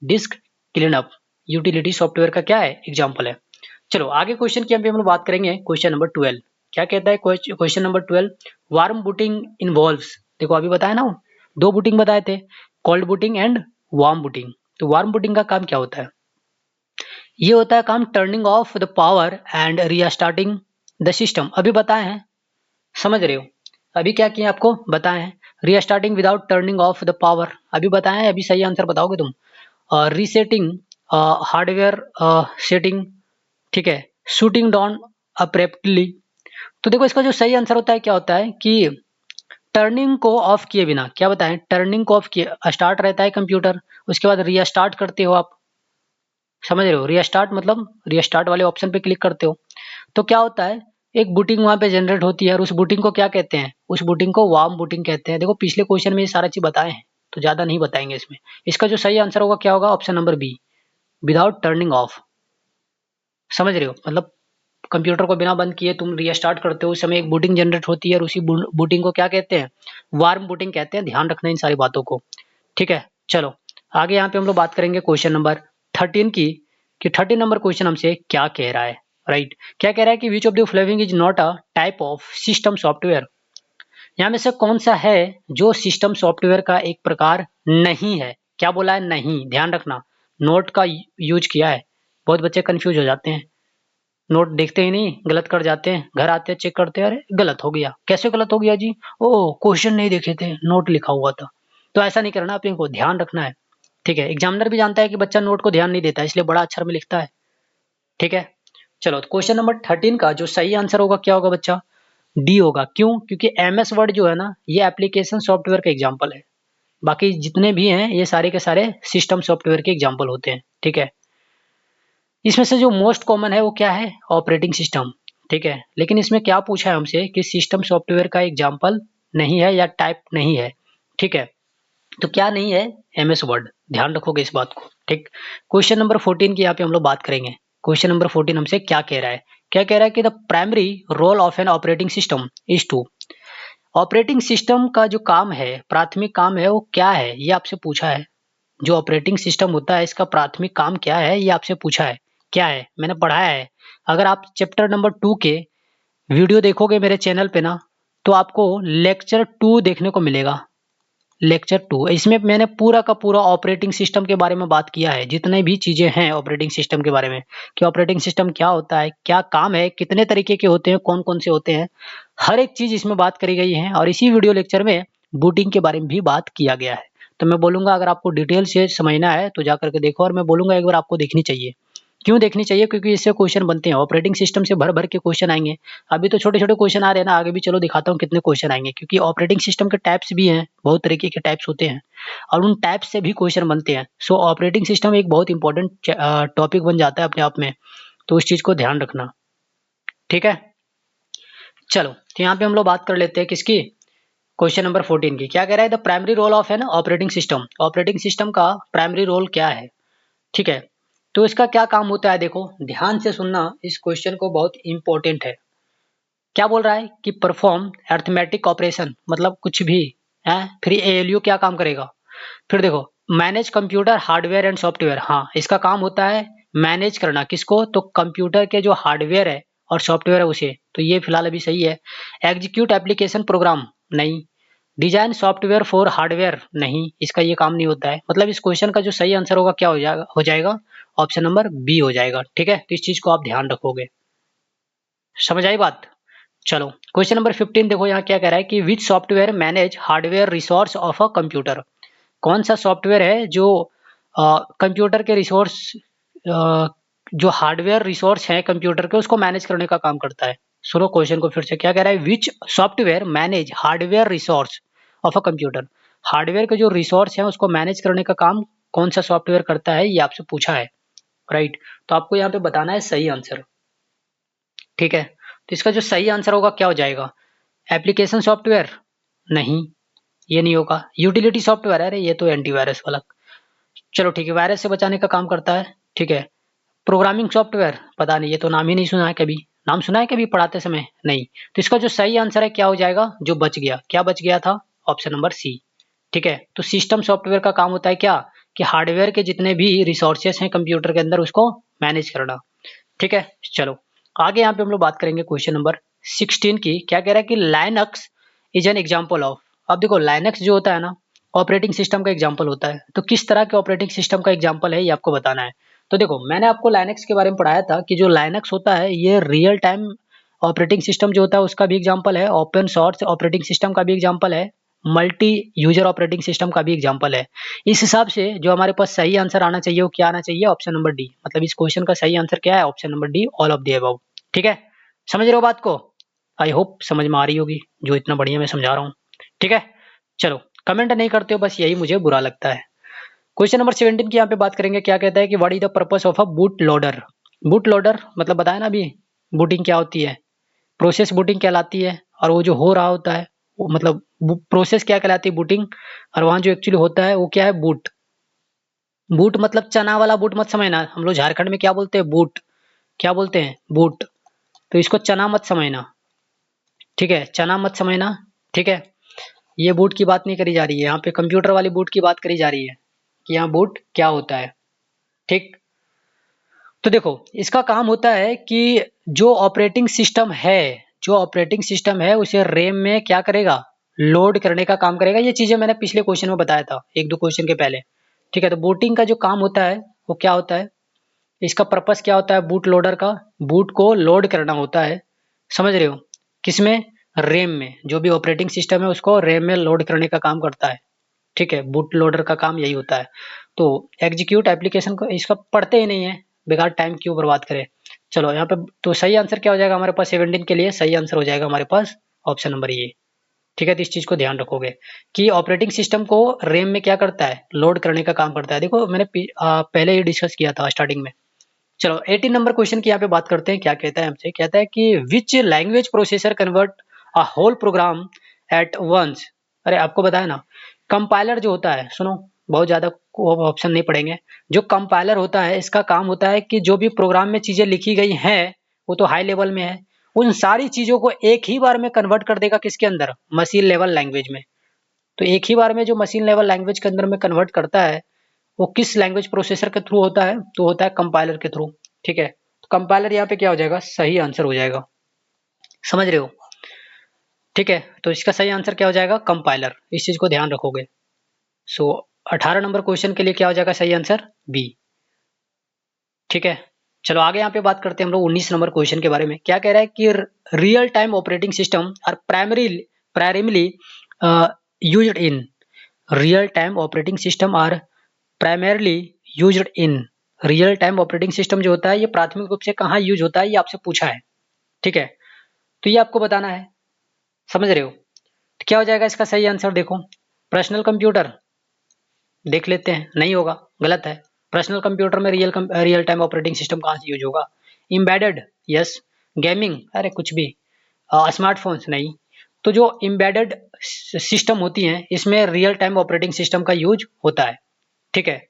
disk cleanup utility software का क्या है? एग्जाम्पल है। चलो, आगे क्वेश्चन की हम लोग बात करेंगे। क्वेश्चन नंबर 12 क्या कहता है? Question number 12, warm booting involves. देखो, अभी बताया ना, दो बूटिंग बताए थे, cold booting and warm booting. तो वार्म बूटिंग का काम क्या होता है? ये होता है काम turning of the power and restarting the system. अभी बताए हैं, समझ रहे हो? अभी क्या किए आपको बताए हैं, restarting without turning of the power. अभी बताए हैं, अभी सही आंसर बताओगे तुम। Resetting, hardware setting. ठीक है, शूटिंग डाउन अब्रप्टली। तो देखो, इसका जो सही आंसर होता है क्या होता है कि टर्निंग को ऑफ किए बिना, क्या बताएं, टर्निंग को ऑफ किए स्टार्ट रहता है कंप्यूटर, उसके बाद रीस्टार्ट करते हो आप। समझ रहे हो? रीस्टार्ट मतलब रीस्टार्ट वाले ऑप्शन पे क्लिक करते हो, तो क्या होता है, एक बूटिंग वहां पे जनरेट होती है, और उस बूटिंग को क्या कहते हैं? उस बूटिंग को वार्म बूटिंग कहते हैं। देखो, पिछले क्वेश्चन में ये सारा चीज बताए हैं, तो ज्यादा नहीं बताएंगे इसमें। इसका जो सही आंसर होगा क्या होगा? Option number B, without turning off. समझ रहे हो? मतलब कंप्यूटर को बिना बंद किए तुम रीस्टार्ट करते हो, उस समय एक बूटिंग जनरेट होती है, और उसी बूटिंग को क्या कहते हैं? वार्म बूटिंग कहते हैं। ध्यान रखना इन सारी बातों को। ठीक है, चलो, आगे यहाँ पे हम लोग बात करेंगे क्वेश्चन नंबर 13 की, कि 13 नंबर क्वेश्चन हमसे क्या कह रहा है। राइट, क्या कह रहा है कि which of the following is not a type of system software. यहाँ में से कौन सा है जो सिस्टम सॉफ्टवेयर का एक प्रकार नहीं है? क्या बोला है? नहीं। ध्यान रखना, नोट का यूज किया है। बहुत बच्चे कंफ्यूज हो जाते हैं, नोट देखते ही नहीं, गलत कर जाते हैं, घर आते हैं चेक करते हैं, अरे गलत हो गया। कैसे गलत हो गया जी? ओ, क्वेश्चन नहीं देखे थे, नोट लिखा हुआ था। तो ऐसा नहीं करना, अपने को ध्यान रखना है। ठीक है, एग्जामिनर भी जानता है कि बच्चा नोट को ध्यान नहीं देता, इसलिए बड़ा अक्षर में लिखता है। ठीक है, चलो, तो क्वेश्चन नंबर 13 का जो सही आंसर होगा क्या होगा बच्चा? डी होगा। क्यों? क्योंकि एमएस वर्ड जो है ना, ये एप्लीकेशन सॉफ्टवेयर का एग्जाम्पल है। बाकी जितने भी हैं ये सारे के सारे सिस्टम सॉफ्टवेयर के एग्जाम्पल होते हैं। ठीक है, इसमें से जो मोस्ट कॉमन है वो क्या है? Operating system. ठीक है, लेकिन इसमें क्या पूछा है हमसे कि सिस्टम सॉफ्टवेयर का एग्जाम्पल नहीं है या टाइप नहीं है। ठीक है, तो क्या नहीं है? MS word. ध्यान रखोगे इस बात को। ठीक, क्वेश्चन नंबर 14 की यहाँ पे हम लोग बात करेंगे। क्वेश्चन नंबर 14 हमसे क्या कह रहा है? क्या कह रहा है कि the primary role of an operating system is to. Operating system का जो काम है, प्राथमिक काम है, वो क्या है? ये आपसे पूछा है। जो ऑपरेटिंग सिस्टम होता है, इसका प्राथमिक काम क्या है, ये आपसे पूछा है। क्या है? मैंने पढ़ाया है। अगर आप चैप्टर नंबर 2 के वीडियो देखोगे मेरे चैनल पे ना, तो आपको लेक्चर 2 देखने को मिलेगा। लेक्चर 2, इसमें मैंने पूरा का पूरा ऑपरेटिंग सिस्टम के बारे में बात किया है, जितने भी चीजें हैं ऑपरेटिंग सिस्टम के बारे में, कि ऑपरेटिंग सिस्टम क्या होता है, क्या काम है, कितने तरीके के होते हैं, कौन कौन से होते हैं, हर एक चीज इसमें बात करी गई है। और इसी वीडियो लेक्चर में बूटिंग के बारे में भी बात किया गया है। तो मैं बोलूंगा, अगर आपको डिटेल से समझना है तो जा करके देखो, और मैं बोलूंगा एक बार आपको देखनी चाहिए। क्यों देखनी चाहिए? क्योंकि इससे क्वेश्चन बनते हैं, ऑपरेटिंग सिस्टम से भर-भर के क्वेश्चन आएँगे। अभी तो छोटे-छोटे क्वेश्चन आ रहे हैं ना, आगे भी चलो दिखाता हूँ कितने क्वेश्चन आएँगे, क्योंकि ऑपरेटिंग सिस्टम के टाइप्स भी हैं, बहुत तरीके के टाइप्स होते हैं और उन टाइप्स से भी क्वेश्चन बनते हैं। सो ऑपरेटिंग सिस्टम एक बहुत इंपॉर्टेंट टॉपिक बन जाता है अपने आप में, तो उस चीज़ को ध्यान रखना, ठीक है? चलो, तो यहाँ पे हम लोग बात कर लेते हैं किसकी? क्वेश्चन नंबर 14 की। क्या कह रहा है? The primary role of an operating system. Operating system का प्राइमरी रोल क्या है? ठीक है, तो इसका क्या काम होता है? देखो ध्यान से सुनना, इस क्वेश्चन को, बहुत इंपॉर्टेंट है। क्या बोल रहा है कि परफॉर्म अरिथमेटिक ऑपरेशन, मतलब कुछ भी है। फिर एएलयू क्या काम करेगा? फिर देखो, manage computer hardware and software. हाँ, इसका काम होता है मैनेज करना, किसको? तो कंप्यूटर के जो हार्डवेयर है और सॉफ्टवेयर है उसे। तो ये फिलहाल अभी सही है। एग्जीक्यूट एप्लीकेशन प्रोग्राम, नहीं। डिजाइन सॉफ्टवेयर फॉर हार्डवेयर, नहीं, इसका ये काम नहीं होता है। मतलब इस क्वेश्चन का जो सही आंसर होगा क्या हो जाएगा? ऑप्शन नंबर बी हो जाएगा, ठीक है? तो इस चीज को आप ध्यान रखोगे। समझ आई बात? चलो, क्वेश्चन नंबर 15 देखो, यहाँ क्या कह रहा है कि which software manage hardware resource of a computer. कौन सा सॉफ्टवेयर है जो कंप्यूटर के रिसोर्स, जो हार्डवेयर रिसोर्स है कंप्यूटर के, उसको मैनेज करने का काम करता है। सुनो क्वेश्चन को फिर से, क्या कह रहा है? Which software manage hardware resource of a computer. Hardware के जो रिसोर्स है उसको मैनेज करने का काम कौन सा सॉफ्टवेयर करता है, ये आपसे पूछा है, राइट? तो आपको यहाँ पे बताना है सही आंसर, ठीक है? तो इसका जो सही आंसर होगा क्या हो जाएगा? एप्लीकेशन सॉफ्टवेयर, नहीं, ये नहीं होगा। यूटिलिटी सॉफ्टवेयर, अरे ये तो एंटीवायरस वाला। चलो ठीक है, वायरस से बचाने का काम करता है, ठीक है। प्रोग्रामिंग सॉफ्टवेयर, पता नहीं, ये तो नाम ही नहीं सुना है कभी। नाम सुना है कभी पढ़ाते समय? नहीं। तो इसका जो सही आंसर है क्या हो जाएगा? जो बच गया, क्या बच गया था? ऑप्शन नंबर सी, ठीक है। तो सिस्टम सॉफ्टवेयर का काम होता है क्या? कि हार्डवेयर के जितने भी रिसोर्सेस हैं कंप्यूटर के अंदर उसको मैनेज करना, ठीक है। चलो आगे यहाँ पे हम लोग बात करेंगे क्वेश्चन नंबर 16 की। क्या कह रहा है कि Linux is an example of. अब देखो, लाइनक्स जो होता है ना, ऑपरेटिंग सिस्टम का एग्जाम्पल होता है। तो किस तरह के ऑपरेटिंग सिस्टम का एग्जाम्पल है, ये आपको बताना है। तो देखो, मैंने आपको लाइनक्स के बारे में पढ़ाया था कि जो लाइनक्स होता है ये रियल टाइम ऑपरेटिंग सिस्टम जो होता है उसका भी एग्जाम्पल है, ओपन सोर्स ऑपरेटिंग सिस्टम का भी एग्जाम्पल है, मल्टी यूजर ऑपरेटिंग सिस्टम का भी एग्जाम्पल है। इस हिसाब से जो हमारे पास सही आंसर आना चाहिए वो क्या आना चाहिए? Option number D. मतलब इस क्वेश्चन का सही आंसर क्या है? Option number D, all of the above, ठीक है। समझ रहे हो बात को? आई होप समझ में आ रही होगी, जो इतना बढ़िया मैं समझा रहा हूँ, ठीक है। चलो, कमेंट नहीं करते हो, बस यही मुझे बुरा लगता है। क्वेश्चन नंबर 17 की यहाँ पे बात करेंगे। क्या कहता है कि what is the purpose of a boot loader. Boot loader मतलब बताया ना अभी, बूटिंग क्या होती है, प्रोसेस बूटिंग कहलाती है। और वो जो हो रहा होता है वो मतलब प्रोसेस क्या कहलाती है? बूटिंग। और वहां जो एक्चुअली होता है वो क्या है? बूट। बूट मतलब चना वाला बूट मत समझना, हम लोग झारखंड में क्या बोलते हैं? बूट। क्या बोलते हैं? बूट। तो इसको चना मत समझना, ठीक है, चना मत समझना, ठीक है। ये बूट की बात नहीं करी जा रही है यहाँ पे, कंप्यूटर वाली बूट की बात करी जा रही है कि यहाँ बूट क्या होता है, ठीक। तो देखो, इसका काम होता है कि जो ऑपरेटिंग सिस्टम है, जो ऑपरेटिंग सिस्टम है उसे रैम में क्या करेगा? लोड करने का काम करेगा। ये चीजें मैंने पिछले क्वेश्चन में बताया था, एक दो क्वेश्चन के पहले, ठीक है। तो बूटिंग का जो काम होता है वो क्या होता है? इसका पर्पस क्या होता है बूट लोडर का? बूट को लोड करना होता है, समझ रहे हो? किसमें? रैम में। जो भी ऑपरेटिंग सिस्टम है उसको रैम में लोड करने का काम करता है, ठीक है। बूट लोडर का काम यही होता है। तो एग्जीक्यूट एप्लीकेशन को इसका पढ़ते ही नहीं है, बेकार टाइम क्यों बर्बाद करें। चलो यहाँ पे तो सही आंसर क्या हो जाएगा हमारे पास? 17 के लिए सही आंसर हो जाएगा हमारे पास ऑप्शन नंबर ए, ठीक है। तो इस चीज को ध्यान रखोगे कि ऑपरेटिंग सिस्टम को रैम में क्या करता है? लोड करने का काम करता है। देखो मैंने पहले ही डिस्कस किया था स्टार्टिंग में। चलो 18 नंबर क्वेश्चन की यहाँ पे बात करते हैं। क्या कहता है हमसे? कहता है कि which language processor convert a whole program at once. अरे आपको बताया ना, कंपाइलर जो होता है, सुनो बहुत ज्यादा ऑप्शन नहीं पढ़ेंगे। जो कंपाइलर होता है इसका काम होता है कि जो भी प्रोग्राम में चीजें लिखी गई हैं वो तो हाई लेवल में है, उन सारी चीजों को एक ही बार में कन्वर्ट कर देगा किसके अंदर? मशीन लेवल लैंग्वेज में। तो एक ही बार में जो मशीन लेवल लैंग्वेज के अंदर में कन्वर्ट करता है वो किस लैंग्वेज प्रोसेसर के थ्रू होता है? तो होता है कंपाइलर के थ्रू, ठीक है। तो कंपाइलर यहाँ पे क्या हो जाएगा? सही आंसर हो जाएगा, समझ रहे हो? ठीक है, तो इसका सही आंसर क्या हो जाएगा? कंपाइलर। इस चीज को ध्यान रखोगे। सो 18 नंबर क्वेश्चन के लिए क्या हो जाएगा सही आंसर? बी, ठीक है। चलो आगे यहाँ पे बात करते हैं हम लोग 19 नंबर क्वेश्चन के बारे में। क्या कह रहा है कि real time operating system are primarily used in. Real time operating system are primarily used in real time operating system जो होता है ये प्राथमिक रूप से कहाँ यूज होता है ये आपसे पूछा है, ठीक है। तो ये आपको बताना है, समझ रहे हो। तो क्या हो जाएगा इसका सही आंसर, देखो पर्सनल कंप्यूटर देख लेते हैं, नहीं होगा, गलत है। पर्सनल कंप्यूटर में रियल टाइम ऑपरेटिंग सिस्टम कहाँ से यूज होगा। Embedded, yes. गेमिंग, अरे कुछ भी। स्मार्टफोन्स, नहीं। तो जो एम्बेडेड सिस्टम होती हैं इसमें रियल टाइम ऑपरेटिंग सिस्टम का यूज होता है, ठीक है।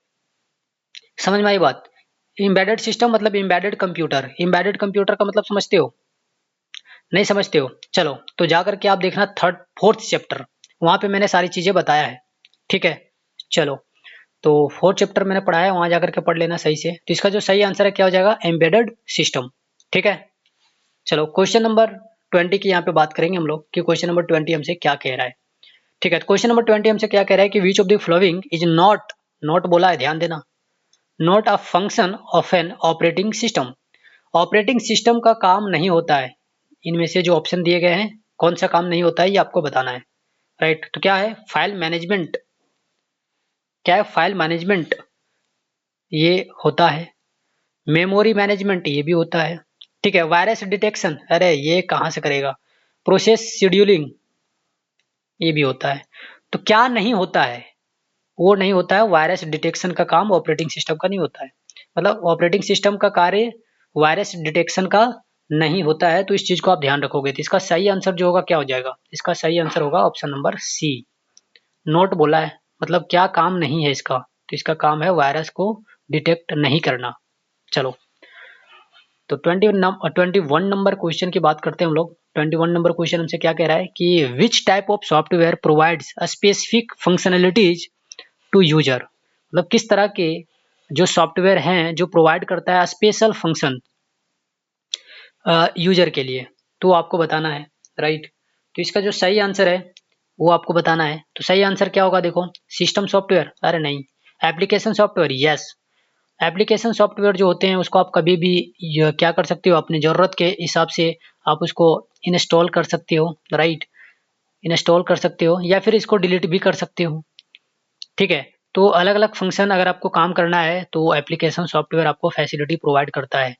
समझ में आई बात। एम्बेडेड सिस्टम मतलब एम्बेडेड कंप्यूटर, एम्बेडेड कंप्यूटर का मतलब समझते हो, नहीं समझते हो, चलो तो जा करके आप देखना थर्ड फोर्थ चैप्टर, वहां पे मैंने सारी चीजें बताया है, ठीक है। चलो, तो फोर्थ चैप्टर मैंने पढ़ा है, वहां जाकर के पढ़ लेना सही से। तो इसका जो सही आंसर है क्या हो जाएगा, एम्बेडेड सिस्टम, ठीक है। चलो क्वेश्चन नंबर 20 की यहाँ पे बात करेंगे हम लोग कि क्वेश्चन नंबर 20 हमसे क्या कह रहा है, ठीक है। क्वेश्चन नंबर 20 हमसे क्या कह रहा है कि which of the following is not, not बोला है, ध्यान देना, not a function of an operating system. Operating system का काम नहीं होता है, इनमें से जो ऑप्शन दिए गए हैं कौन सा काम नहीं होता है ये आपको बताना है, राइट। तो क्या है, फाइल मैनेजमेंट, क्या है, फाइल मैनेजमेंट ये होता है, मेमोरी मैनेजमेंट ये भी होता है, ठीक है। वायरस डिटेक्शन, अरे ये कहाँ से करेगा, प्रोसेस शेड्यूलिंग ये भी होता है। तो क्या नहीं होता है, वो नहीं होता है, वायरस डिटेक्शन का काम ऑपरेटिंग सिस्टम का नहीं होता है। मतलब ऑपरेटिंग सिस्टम का कार्य वायरस डिटेक्शन का नहीं होता है, तो इस चीज को आप ध्यान रखोगे। तो इसका सही आंसर जो होगा क्या हो जाएगा, इसका सही आंसर होगा ऑप्शन नंबर सी, नोट बोला है, मतलब क्या काम नहीं है इसका, तो इसका काम है वायरस को डिटेक्ट नहीं करना। चलो, तो 21 नंबर क्वेश्चन की बात करते हैं हम लोग। 21 नंबर क्वेश्चन हमसे क्या कह रहा है कि which type of software provides a specific functionalities to user, मतलब किस तरह के जो सॉफ्टवेयर हैं जो प्रोवाइड करता है स्पेशल फंक्शन यूजर के लिए, तो आपको बताना है, राइट। तो इसका जो सही आंसर है वो आपको बताना है। तो सही आंसर क्या होगा, देखो सिस्टम सॉफ्टवेयर, अरे नहीं, application software, yes. Application software जो होते हैं उसको आप कभी भी क्या कर सकते हो, अपनी ज़रूरत के हिसाब से आप उसको इंस्टॉल कर सकते हो, राइट। इंस्टॉल कर सकते हो या फिर इसको डिलीट भी कर सकते हो, ठीक है। तो अलग अलग फंक्शन अगर आपको काम करना है तो एप्लीकेशन सॉफ्टवेयर आपको फैसिलिटी प्रोवाइड करता है,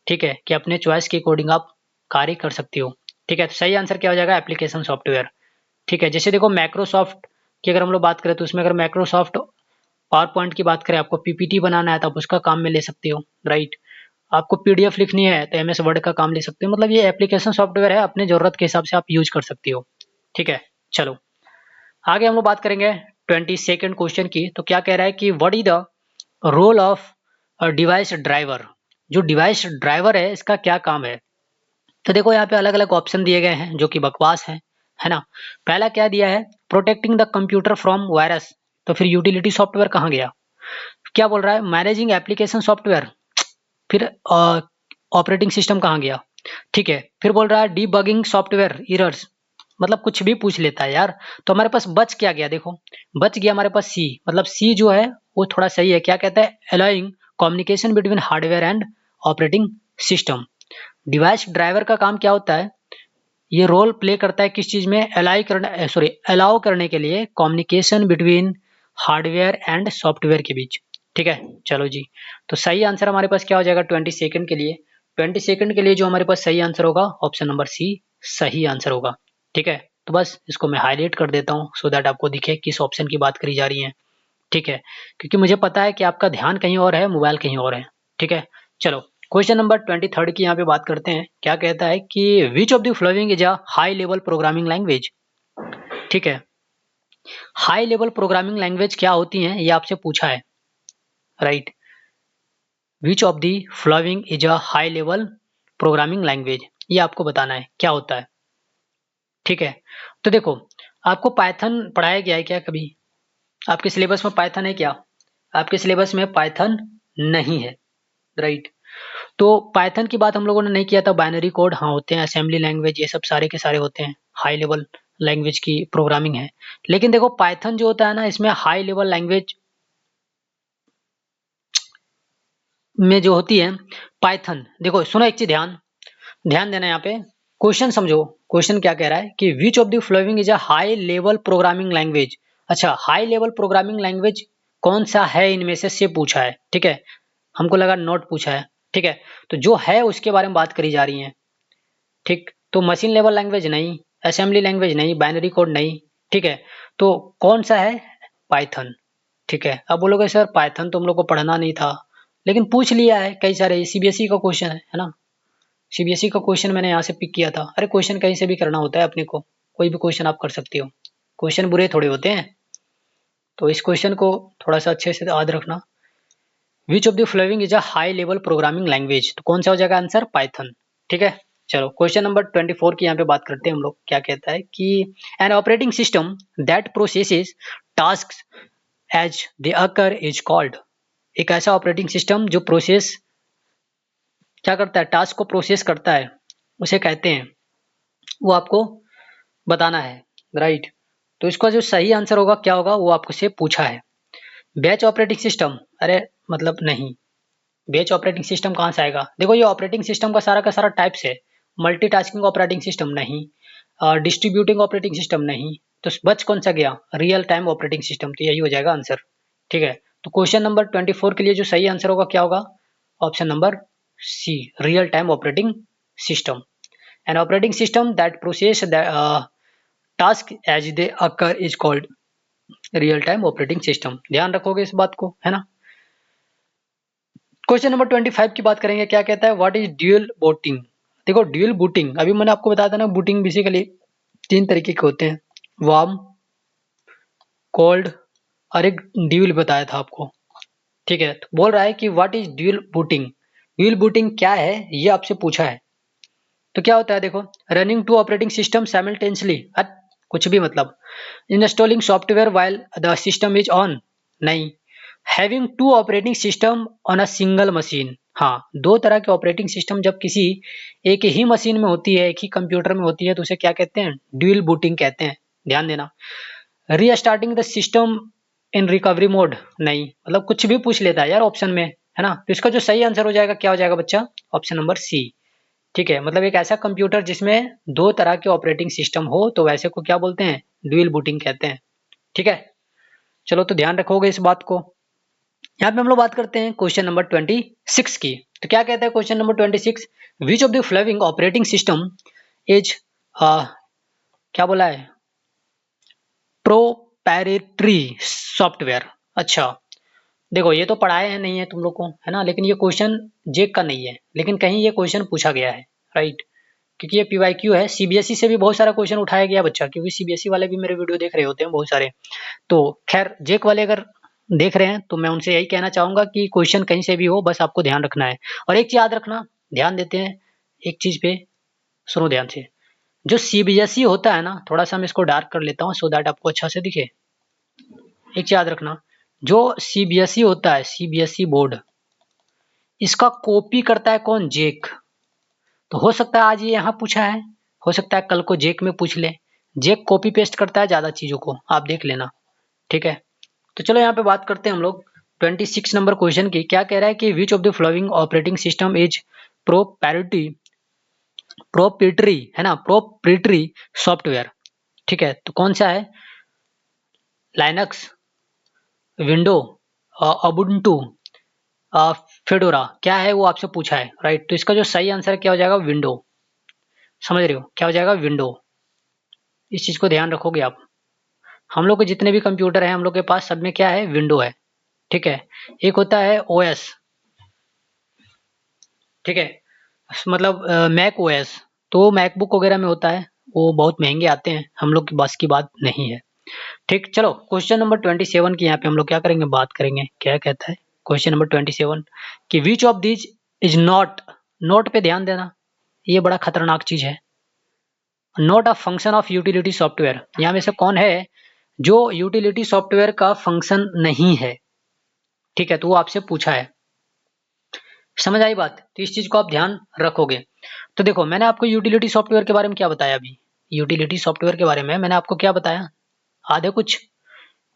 ठीक है, कि अपने चॉइस के अकॉर्डिंग आप कार्य कर सकते हो, ठीक है। तो सही आंसर क्या हो जाएगा, एप्लीकेशन सॉफ्टवेयर, ठीक है। जैसे देखो माइक्रोसॉफ्ट की अगर हम लोग बात करें तो उसमें अगर माइक्रोसॉफ्ट पावर पॉइंट की बात करें, आपको पीपीटी बनाना है तो आप उसका काम में ले सकते हो, राइट। आपको पीडीएफ लिखनी है तो एमएस वर्ड का काम ले सकते हो, मतलब ये एप्लीकेशन सॉफ्टवेयर है, अपने जरूरत के हिसाब से आप यूज कर सकते हो, ठीक है। चलो आगे हम लोग बात करेंगे 22nd क्वेश्चन की। तो क्या कह रहा है कि what is the role of device driver, जो डिवाइस ड्राइवर है इसका क्या काम है। तो देखो यहाँ पे अलग अलग ऑप्शन दिए गए हैं जो कि बकवास है ना। पहला क्या दिया है, protecting the computer from virus, तो फिर यूटिलिटी सॉफ्टवेयर कहाँ गया। क्या बोल रहा है, मैनेजिंग एप्लीकेशन सॉफ्टवेयर, फिर ऑपरेटिंग सिस्टम कहाँ गया, ठीक है। फिर बोल रहा है डीबगिंग सॉफ्टवेयर एरर्स, मतलब कुछ भी पूछ लेता है यार। तो हमारे पास बच क्या गया, देखो बच गया हमारे पास सी, मतलब सी जो है वो थोड़ा सही है। क्या कहता है, allowing communication between hardware and operating system. Device driver का काम क्या होता है, ये रोल प्ले करता है किस चीज में, अलाउ करने के लिए communication between hardware and software के बीच, ठीक है। चलो जी, तो सही आंसर हमारे पास क्या हो जाएगा 22nd के लिए, 22nd के लिए जो हमारे पास सही आंसर होगा ऑप्शन नंबर सी सही आंसर होगा, ठीक है। तो बस इसको मैं हाईलाइट कर देता हूँ सो दैट आपको दिखे किस ऑप्शन की बात करी जा रही है, ठीक है। क्योंकि मुझे पता है कि आपका ध्यान कहीं और है, मोबाइल कहीं और है, ठीक है। चलो क्वेश्चन नंबर 23rd की यहाँ पे बात करते हैं। क्या कहता है कि which of the following is a high level programming language, ठीक है। हाई लेवल प्रोग्रामिंग लैंग्वेज क्या होती हैं ये आपसे पूछा है, right. Which of the following is a high level programming language, ये आपको बताना है क्या होता है, ठीक है। तो देखो आपको पाइथन पढ़ाया गया है क्या कभी, आपके सिलेबस में पाइथन है क्या, आपके सिलेबस में पाइथन नहीं है, राइट। तो पाइथन की बात हम लोगों ने नहीं किया था, बाइनरी कोड हाँ होते हैं, असेंबली लैंग्वेज ये सब सारे के सारे होते हैं, हाई लेवल लैंग्वेज की प्रोग्रामिंग है। लेकिन देखो पाइथन जो होता है ना, इसमें हाई लेवल लैंग्वेज में जो होती है पाइथन, देखो सुनो एक चीज ध्यान ध्यान देना यहाँ पे, क्वेश्चन समझो। क्वेश्चन क्या कह रहा है कि which of the following is a high level programming language. अच्छा, हाई लेवल प्रोग्रामिंग लैंग्वेज कौन सा है इनमें से पूछा है, ठीक है। हमको लगा नॉट पूछा है, ठीक है। तो जो है उसके बारे में बात करी जा रही है, ठीक। तो मशीन लेवल लैंग्वेज नहीं, असेंबली लैंग्वेज नहीं, बाइनरी कोड नहीं, ठीक है। तो कौन सा है? पाइथन, ठीक है। अब बोलोगे सर पाइथन तो हम लोग को पढ़ना नहीं था, लेकिन पूछ लिया है कई सारे, सीबीएसई का क्वेश्चन है ना। सीबीएसई का क्वेश्चन मैंने यहाँ से पिक किया था। अरे क्वेश्चन कहीं से भी करना होता है अपने को, कोई भी क्वेश्चन आप कर सकते हो, क्वेश्चन बुरे थोड़े होते हैं। तो इस क्वेश्चन को थोड़ा सा अच्छे से याद रखना। विच of the following is a high level programming language, तो कौन सा हो जाएगा आंसर? पाइथन, ठीक है। चलो क्वेश्चन नंबर 24 की यहाँ पे बात करते हैं हम लोग। क्या कहता है कि an operating system that processes task as they occur is called, एक ऐसा ऑपरेटिंग सिस्टम जो प्रोसेस क्या करता है, टास्क को प्रोसेस करता है, उसे कहते हैं, वो आपको बताना है, राइट। तो इसका जो सही आंसर होगा क्या होगा, वो आपको से पूछा है। बैच ऑपरेटिंग सिस्टम, अरे मतलब नहीं, बैच ऑपरेटिंग सिस्टम कहाँ से आएगा? देखो ये ऑपरेटिंग सिस्टम का सारा टाइप्स है। मल्टीटास्किंग ऑपरेटिंग सिस्टम नहीं, डिस्ट्रीब्यूटिंग ऑपरेटिंग सिस्टम नहीं, तो बच कौन सा गया? रियल टाइम ऑपरेटिंग सिस्टम, तो यही हो जाएगा आंसर, ठीक है। तो क्वेश्चन नंबर 24 के लिए जो सही आंसर होगा क्या होगा? Option number C, real time operating system. An operating system that process task as they occur is called real time operating system. ध्यान रखोगे इस बात को, है ना। क्वेश्चन नंबर 25 की बात करेंगे। क्या कहता है? What is dual booting? देखो ड्यूल बूटिंग, अभी मैंने आपको बताया था ना, बूटिंग बेसिकली 3 तरीके के होते हैं, वार्म, कोल्ड और एक ड्यूल बताया था आपको, ठीक है। तो बोल रहा है कि what is dual booting, dual booting क्या है ये आपसे पूछा है। तो क्या होता है देखो, running two operating system simultaneously, कुछ भी मतलब, installing software while the system is on, नहीं, having two operating system on a single machine, हाँ, दो तरह के ऑपरेटिंग सिस्टम जब किसी एक ही मशीन में होती है, एक ही कंप्यूटर में होती है, तो उसे क्या कहते हैं? ड्यूल बूटिंग कहते हैं, ध्यान देना। Restarting the system in recovery mode, नहीं, मतलब कुछ भी पूछ लेता है यार ऑप्शन में, है ना। तो इसका जो सही आंसर हो जाएगा क्या हो जाएगा बच्चा? ऑप्शन नंबर सी, ठीक है। मतलब एक ऐसा कंप्यूटर जिसमें दो तरह के ऑपरेटिंग सिस्टम हो, तो वैसे को क्या बोलते हैं? ड्यूल बूटिंग कहते हैं, ठीक है। चलो तो ध्यान रखोगे इस बात को। यहाँ पे हम लोग बात करते हैं क्वेश्चन नंबर 26 की। तो क्या कहता है question number 26? Which of the following operating system is क्या बोला है? Proprietary software. अच्छा, देखो ये तो पढ़ाए हैं नहीं है तुम लोग को, है ना, लेकिन ये क्वेश्चन जेक का नहीं है, लेकिन कहीं ये क्वेश्चन पूछा गया है, राइट। क्योंकि ये पीवाईक्यू है, सीबीएसई से भी बहुत सारा क्वेश्चन उठाया गया बच्चा, क्योंकि सीबीएसई वाले भी मेरे वीडियो देख रहे होते हैं बहुत सारे। तो खैर जेक वाले अगर देख रहे हैं तो मैं उनसे यही कहना चाहूंगा कि क्वेश्चन कहीं से भी हो, बस आपको ध्यान रखना है। और एक चीज याद रखना, ध्यान देते हैं एक चीज पे, सुनो ध्यान से। जो सीबीएसई होता है ना, थोड़ा सा मैं इसको डार्क कर लेता हूँ सो दैट आपको अच्छा से दिखे। एक चीज याद रखना, जो सीबीएसई होता है, सीबीएसई बोर्ड, इसका कॉपी करता है कौन? जेक। तो हो सकता है आज ये यहाँ पूछा है, हो सकता है कल को जेक में पूछ ले। जेक कॉपी पेस्ट करता है ज्यादा चीजों को, आप देख लेना, ठीक है। तो चलो यहाँ पे बात करते हैं हम लोग 26 नंबर क्वेश्चन की। क्या कह रहा है कि which of the following operating system is proprietary, proprietary है ना, प्रोप्राइटरी सॉफ्टवेयर, ठीक है। तो कौन सा है? लाइनक्स, विंडो, उबुंटू, फेडोरा, क्या है वो आपसे पूछा है, राइट। तो इसका जो सही आंसर क्या हो जाएगा? विंडो, समझ रहे हो क्या हो जाएगा? विंडो। इस चीज को ध्यान रखोगे आप। हम लोग के जितने भी कंप्यूटर हैं हम लोग के पास सब में क्या है? विंडो है, ठीक है। एक होता है ओएस, ठीक है, मतलब मैक ओएस, तो मैकबुक वगैरह में होता है, वो बहुत महंगे आते हैं, हम लोग की बस की बात नहीं है, ठीक। चलो क्वेश्चन नंबर 27 की यहाँ पे हम लोग क्या करेंगे? बात करेंगे। क्या कहता है क्वेश्चन नंबर 27 कि which of this is not, note पे ध्यान देना, ये बड़ा खतरनाक चीज है। Not a function of utility software, यहाँ में से कौन है जो यूटिलिटी सॉफ्टवेयर का फंक्शन नहीं है, ठीक है। तो वो आपसे पूछा है, समझ आई बात? तो इस चीज को आप ध्यान रखोगे। तो देखो मैंने आपको यूटिलिटी सॉफ्टवेयर के बारे में क्या बताया? अभी यूटिलिटी सॉफ्टवेयर के बारे में मैंने आपको क्या बताया? आधे कुछ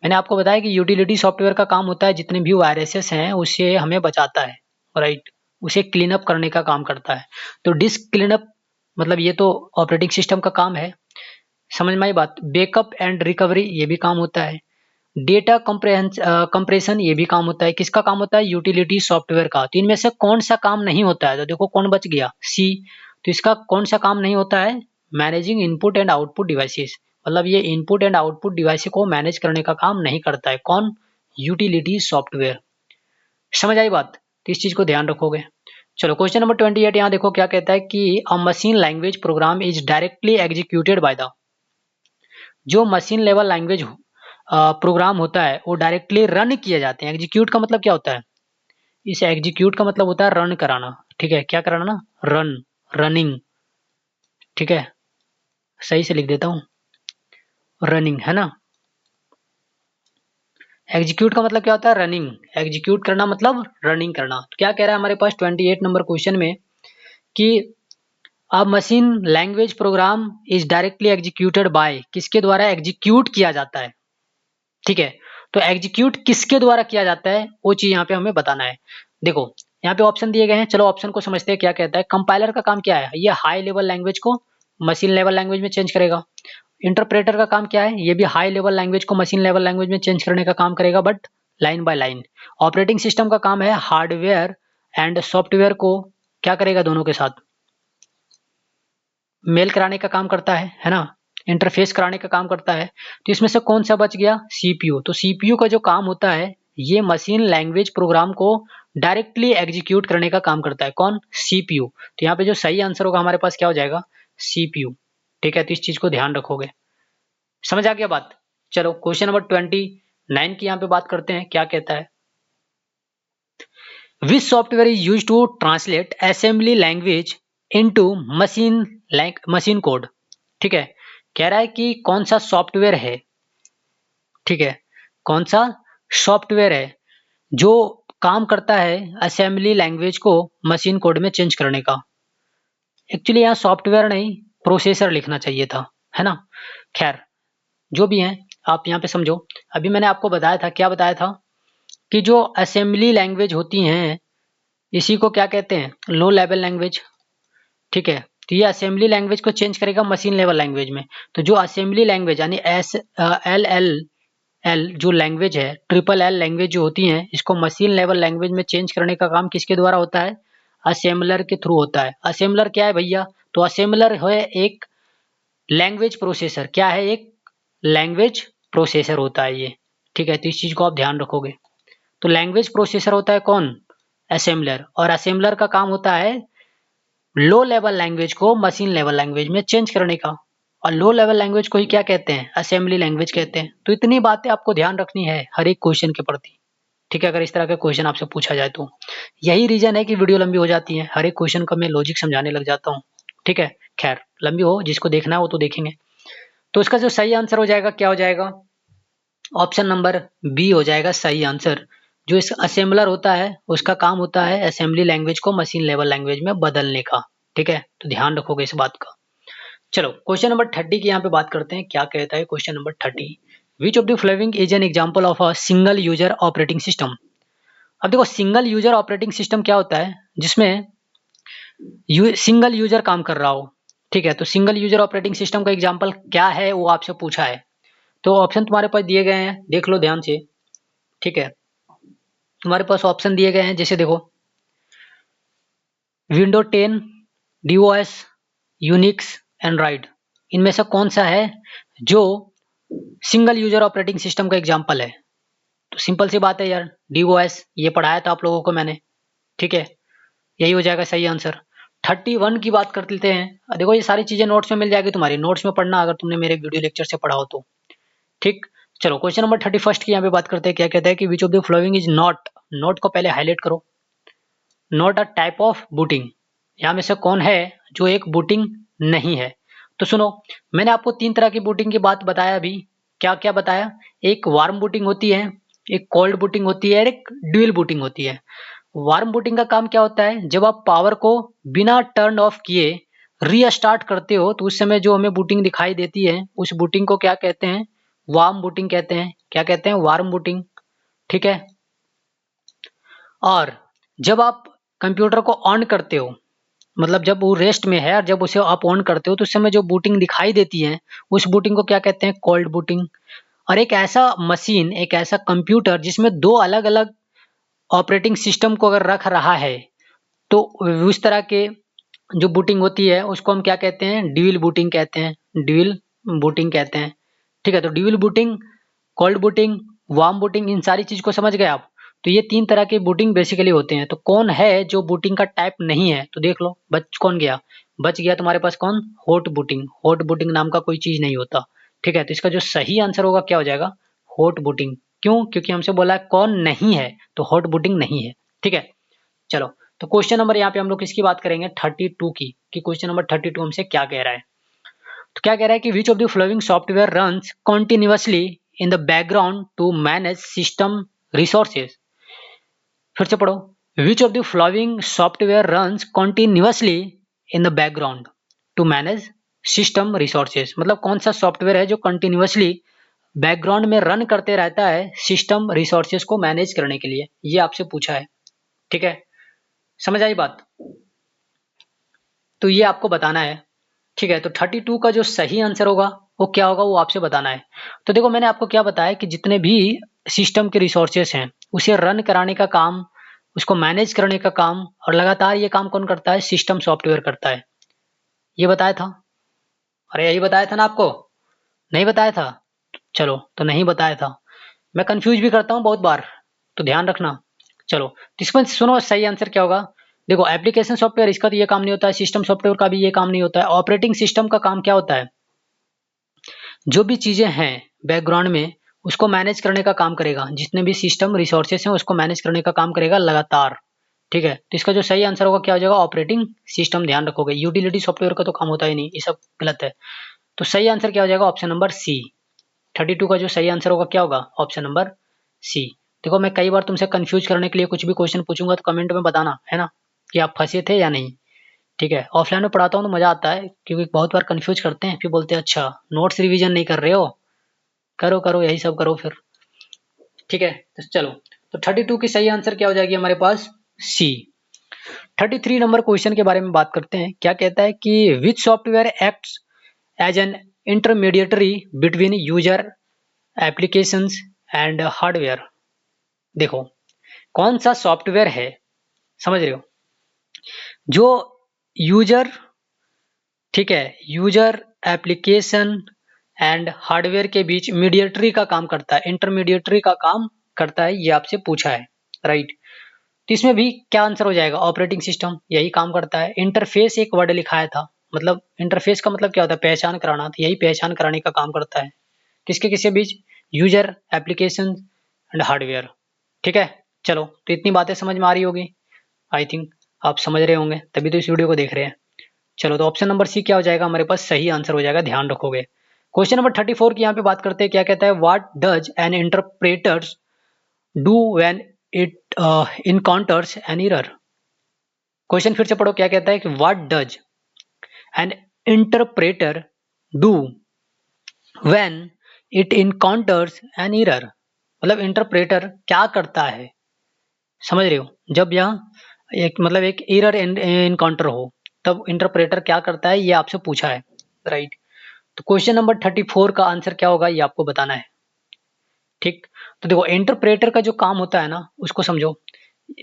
मैंने आपको बताया कि यूटिलिटी सॉफ्टवेयर का काम होता है जितने भी वायरसेस हैं उससे हमें बचाता है, राइट, उसे क्लीन अप करने का काम करता है। तो डिस्क क्लीन अप मतलब ये तो ऑपरेटिंग सिस्टम का काम है, समझ में आई बात? बैकअप एंड रिकवरी ये भी काम होता है, डेटा कंप्रेशन ये भी काम होता है। किसका काम होता है? यूटिलिटी सॉफ्टवेयर का। तो इनमें से कौन सा काम नहीं होता है? तो देखो कौन बच गया? सी। तो इसका कौन सा काम नहीं होता है? Managing input and output devices, मतलब ये इनपुट एंड आउटपुट डिवाइस को मैनेज करने का काम नहीं करता है। कौन? Utility software. समझ आई बात? तो इस चीज को ध्यान रखोगे। चलो क्वेश्चन नंबर 28 यहाँ देखो क्या कहता है कि अ machine language program is directly executed by the, जो मशीन लेवल लैंग्वेज प्रोग्राम होता है वो डायरेक्टली रन किए जाते हैं। एग्जीक्यूट का मतलब क्या होता है? इस एग्जीक्यूट का मतलब होता है रन कराना। ठीक है, क्या कराना ना? Run, running. ठीक है, सही से लिख देता हूँ, रनिंग, है ना। एग्जीक्यूट का मतलब क्या होता है? रनिंग। एग्जीक्यूट करना मतलब रनिंग करना। तो क्या कह रहा है हमारे पास 28 नंबर क्वेश्चन में कि अब machine language program is directly executed by, किसके द्वारा एग्जीक्यूट किया जाता है? ठीक है, तो एग्जीक्यूट किसके द्वारा किया जाता है वो चीज यहाँ पे हमें बताना है। देखो यहाँ पे ऑप्शन दिए गए हैं, चलो ऑप्शन को समझते हैं क्या कहता है। कंपाइलर का काम क्या है? ये हाई लेवल लैंग्वेज को मशीन लेवल लैंग्वेज में चेंज करेगा। इंटरप्रेटर का काम क्या है? ये भी हाई लेवल लैंग्वेज को मशीन लेवल लैंग्वेज में चेंज करने का काम करेगा, but line by line. Operating system का काम है हार्डवेयर एंड सॉफ्टवेयर को क्या करेगा? दोनों के साथ मेल कराने का काम करता है ना, इंटरफेस कराने का काम करता है। तो इसमें से कौन सा बच गया? सीपीयू। तो सीपीयू का जो काम होता है ये मशीन लैंग्वेज प्रोग्राम को डायरेक्टली एग्जीक्यूट करने का काम करता है। कौन? सीपीयू। तो यहाँ पे जो सही आंसर होगा हमारे पास क्या हो जाएगा? सीपीयू। ठीक है, तो इस चीज को ध्यान रखोगे। समझ आ गया बात? चलो क्वेश्चन नंबर 29 की यहाँ पे बात करते हैं, क्या कहता है। Which software is use to translate assembly language into machine code. ठीक है, कह रहा है कि कौन सा सॉफ्टवेयर है, ठीक है, कौन सा सॉफ्टवेयर है जो काम करता है असेंबली लैंग्वेज को मशीन कोड में चेंज करने का। एक्चुअली यहाँ सॉफ्टवेयर नहीं प्रोसेसर लिखना चाहिए था, है ना। खैर जो भी है आप यहाँ पे समझो। अभी मैंने आपको बताया था, क्या बताया था, कि जो असेंबली लैंग्वेज होती हैं इसी को क्या कहते हैं? लो लेवल लैंग्वेज। ठीक है, तो ये असेंबली लैंग्वेज को चेंज करेगा मशीन लेवल लैंग्वेज में। तो जो असेंबली लैंग्वेज यानी एल जो लैंग्वेज है, ट्रिपल एल लैंग्वेज जो होती हैं, इसको मशीन लेवल लैंग्वेज में चेंज करने का काम किसके द्वारा होता है? असेंबलर के थ्रू होता है। असेंबलर क्या है भैया? तो असेंबलर है एक लैंग्वेज प्रोसेसर। क्या है? एक लैंग्वेज प्रोसेसर होता है ये। ठीक है, तो इस चीज को आप ध्यान रखोगे। तो लैंग्वेज प्रोसेसर होता है कौन? असेंबलर। और असेंबलर का काम होता है लो लेवल लैंग्वेज को मशीन लेवल लैंग्वेज में चेंज करने का। और लो लेवल लैंग्वेज को ही क्या कहते हैं? असेंबली लैंग्वेज कहते हैं। तो इतनी बातें आपको ध्यान रखनी है हर एक क्वेश्चन के प्रति। ठीक है, अगर इस तरह का क्वेश्चन आपसे पूछा जाए तो यही रीजन है कि वीडियो लंबी हो जाती है, हर एक क्वेश्चन का मैं लॉजिक समझाने लग जाता हूँ। ठीक है, खैर लंबी हो, जिसको देखना है वो तो देखेंगे। तो इसका जो सही आंसर हो जाएगा क्या हो जाएगा? ऑप्शन नंबर बी हो जाएगा सही आंसर। जो इस असेंबलर होता है उसका काम होता है असेंबली लैंग्वेज को मशीन लेवल लैंग्वेज में बदलने का। ठीक है, तो ध्यान रखोगे इस बात का। चलो क्वेश्चन नंबर 30 की यहाँ पे बात करते हैं, क्या कहता है question number 30। Which of the following is an example of a single user operating system. अब देखो सिंगल यूजर ऑपरेटिंग सिस्टम क्या होता है? जिसमें सिंगल यूजर काम कर रहा हो। ठीक है, तो सिंगल यूजर ऑपरेटिंग सिस्टम का एग्जांपल क्या है वो आपसे पूछा है। तो ऑप्शन तुम्हारे पास दिए गए हैं, देख लो ध्यान से। ठीक है, तुम्हारे पास ऑप्शन दिए गए हैं, जैसे देखो विंडो 10, डीओएस, यूनिक्स, एंड्रॉइड। इनमें से कौन सा है जो सिंगल यूजर ऑपरेटिंग सिस्टम का एग्जांपल है? तो सिंपल सी बात है यार, डीओएस, ये पढ़ाया था आप लोगों को मैंने। ठीक है, यही हो जाएगा सही आंसर। 31 की बात कर लेते हैं। देखो ये सारी चीजें नोट्स में मिल जाएगी, तुम्हारी नोट्स में पढ़ना अगर तुमने मेरे वीडियो लेक्चर से पढ़ा हो तो। ठीक, चलो क्वेश्चन नंबर 31 की यहाँ पे बात करते हैं, क्या कहता है कि which of the following is not, note को पहले हाईलाइट करो, not a type of booting. यहाँ में से कौन है जो एक बूटिंग नहीं है? तो सुनो, मैंने आपको 3 तरह की बूटिंग की बात बताया अभी। क्या क्या बताया? एक वार्म बूटिंग होती है, एक कोल्ड बूटिंग होती है और एक ड्यूल बूटिंग होती है। वार्म बूटिंग का काम क्या होता है? जब आप पावर को बिना टर्न ऑफ किए रीस्टार्ट करते हो तो उस समय जो हमें बूटिंग दिखाई देती है उस बूटिंग को क्या कहते हैं? वार्म बूटिंग कहते हैं। क्या कहते हैं? Warm booting. ठीक है, और जब आप कंप्यूटर को ऑन करते हो, मतलब जब वो रेस्ट में है और जब उसे आप ऑन करते हो तो उस समय जो बूटिंग दिखाई देती है उस बूटिंग को क्या कहते हैं? Cold booting. और एक ऐसा मशीन, एक ऐसा कंप्यूटर जिसमें दो अलग अलग ऑपरेटिंग सिस्टम को अगर रख रहा है, तो उस तरह के जो बूटिंग होती है उसको हम क्या कहते हैं, ड्यूल बूटिंग कहते हैं, ड्यूल बूटिंग कहते हैं। ठीक है, तो dual booting, cold booting, warm booting, इन सारी चीज को समझ गए आप। तो ये तीन तरह के बूटिंग बेसिकली होते हैं। तो कौन है जो बूटिंग का टाइप नहीं है, तो देख लो बच कौन गया, बच गया तुम्हारे पास कौन, हॉट बूटिंग। हॉट बूटिंग नाम का कोई चीज नहीं होता। ठीक है, तो इसका जो सही आंसर होगा क्या हो जाएगा, हॉट बूटिंग। क्यों, क्योंकि हमसे बोला है कौन नहीं है, तो हॉट बूटिंग नहीं है। ठीक है, चलो, तो क्वेश्चन नंबर यहाँ पे हम लोग किसकी बात करेंगे, 32 की, कि क्वेश्चन नंबर 32 हमसे क्या कह रहा है। तो क्या कह रहा है कि which of the following software runs continuously in the background to manage system resources. फिर से पढ़ो, which of the following software runs continuously in the background to manage system resources. मतलब कौन सा सॉफ्टवेयर है जो कंटिन्यूअसली बैकग्राउंड में रन करते रहता है सिस्टम रिसोर्सेज को मैनेज करने के लिए, ये आपसे पूछा है। ठीक है, समझ आई बात। तो ये आपको बताना है। ठीक है, तो 32 का जो सही आंसर होगा वो क्या होगा, वो आपसे बताना है। तो देखो मैंने आपको क्या बताया कि जितने भी सिस्टम के रिसोर्सेस हैं उसे रन कराने का काम, उसको मैनेज करने का काम, और लगातार ये काम कौन करता है, सिस्टम सॉफ्टवेयर करता है। ये बताया था, अरे यही बताया था ना आपको, नहीं बताया था, चलो तो नहीं बताया था। मैं कंफ्यूज भी करता हूँ बहुत बार, तो ध्यान रखना। चलो, तो इसमें सुनो सही आंसर क्या होगा। देखो एप्लीकेशन सॉफ्टवेयर, इसका तो ये काम नहीं होता है, सिस्टम सॉफ्टवेयर का भी ये काम नहीं होता है। ऑपरेटिंग सिस्टम का काम क्या होता है, जो भी चीजें हैं बैकग्राउंड में उसको मैनेज करने का काम करेगा, जितने भी सिस्टम रिसोर्सेस हैं उसको मैनेज करने का काम करेगा लगातार। ठीक है, तो इसका जो सही आंसर होगा क्या हो जाएगा, ऑपरेटिंग सिस्टम। ध्यान रखोगे, यूटिलिटी सॉफ्टवेयर का तो काम होता ही नहीं, ये सब गलत है। तो सही आंसर क्या हो जाएगा, ऑप्शन नंबर सी। 32 का जो सही आंसर होगा क्या होगा, ऑप्शन नंबर सी। देखो मैं कई बार तुमसे कंफ्यूज करने के लिए कुछ भी क्वेश्चन पूछूंगा तो कमेंट में बताना, है ना, कि आप फंसे थे या नहीं। ठीक है, ऑफलाइन में पढ़ाता हूँ तो मजा आता है, क्योंकि बहुत बार कंफ्यूज करते हैं, फिर बोलते हैं अच्छा नोट्स रिवीजन नहीं कर रहे हो, करो करो यही सब करो फिर। ठीक है, तो चलो, तो 32 की सही आंसर क्या हो जाएगी हमारे पास, सी। 33 नंबर क्वेश्चन के बारे में बात करते हैं। क्या कहता है कि which software acts as an intermediatory between user applications and hardware. देखो कौन सा सॉफ्टवेयर है, समझ रहे हो, जो यूजर, ठीक है, यूजर एप्लीकेशन एंड हार्डवेयर के बीच मीडिएटरी का काम करता है, इंटरमीडिएटरी का काम करता है, ये आपसे पूछा है, राइट। तो इसमें भी क्या आंसर हो जाएगा, ऑपरेटिंग सिस्टम यही काम करता है। इंटरफेस एक वर्ड लिखाया था, मतलब इंटरफेस का मतलब क्या होता है, पहचान कराना, तो यही पहचान कराने का काम करता है, किसके किसके बीच, यूजर एप्लीकेशन एंड हार्डवेयर। ठीक है, चलो तो इतनी बातें समझ में आ रही होगी, आई थिंक आप समझ रहे होंगे, तभी तो इस वीडियो को देख रहे हैं। चलो, तो ऑप्शन नंबर सी क्या हो जाएगा हमारे पास, सही आंसर हो जाएगा, ध्यान रखोगे। क्वेश्चन नंबर 34 की यहाँ पे बात करते हैं। क्या कहता है, what does N interpreters do when it encounters an error. Question फिर से पढ़ो, क्या कहता है कि what does N interpreter do when it encounters an error. मतलब इंटरप्रेटर क्या करता है, समझ रहे हो, जब यह एक मतलब एक एरर इनकाउंटर हो, तब इंटरप्रेटर क्या करता है, ये आपसे पूछा है, राइट। तो क्वेश्चन नंबर 34 का आंसर क्या होगा, ये आपको बताना है। ठीक, तो देखो इंटरप्रेटर का जो काम होता है ना, उसको समझो।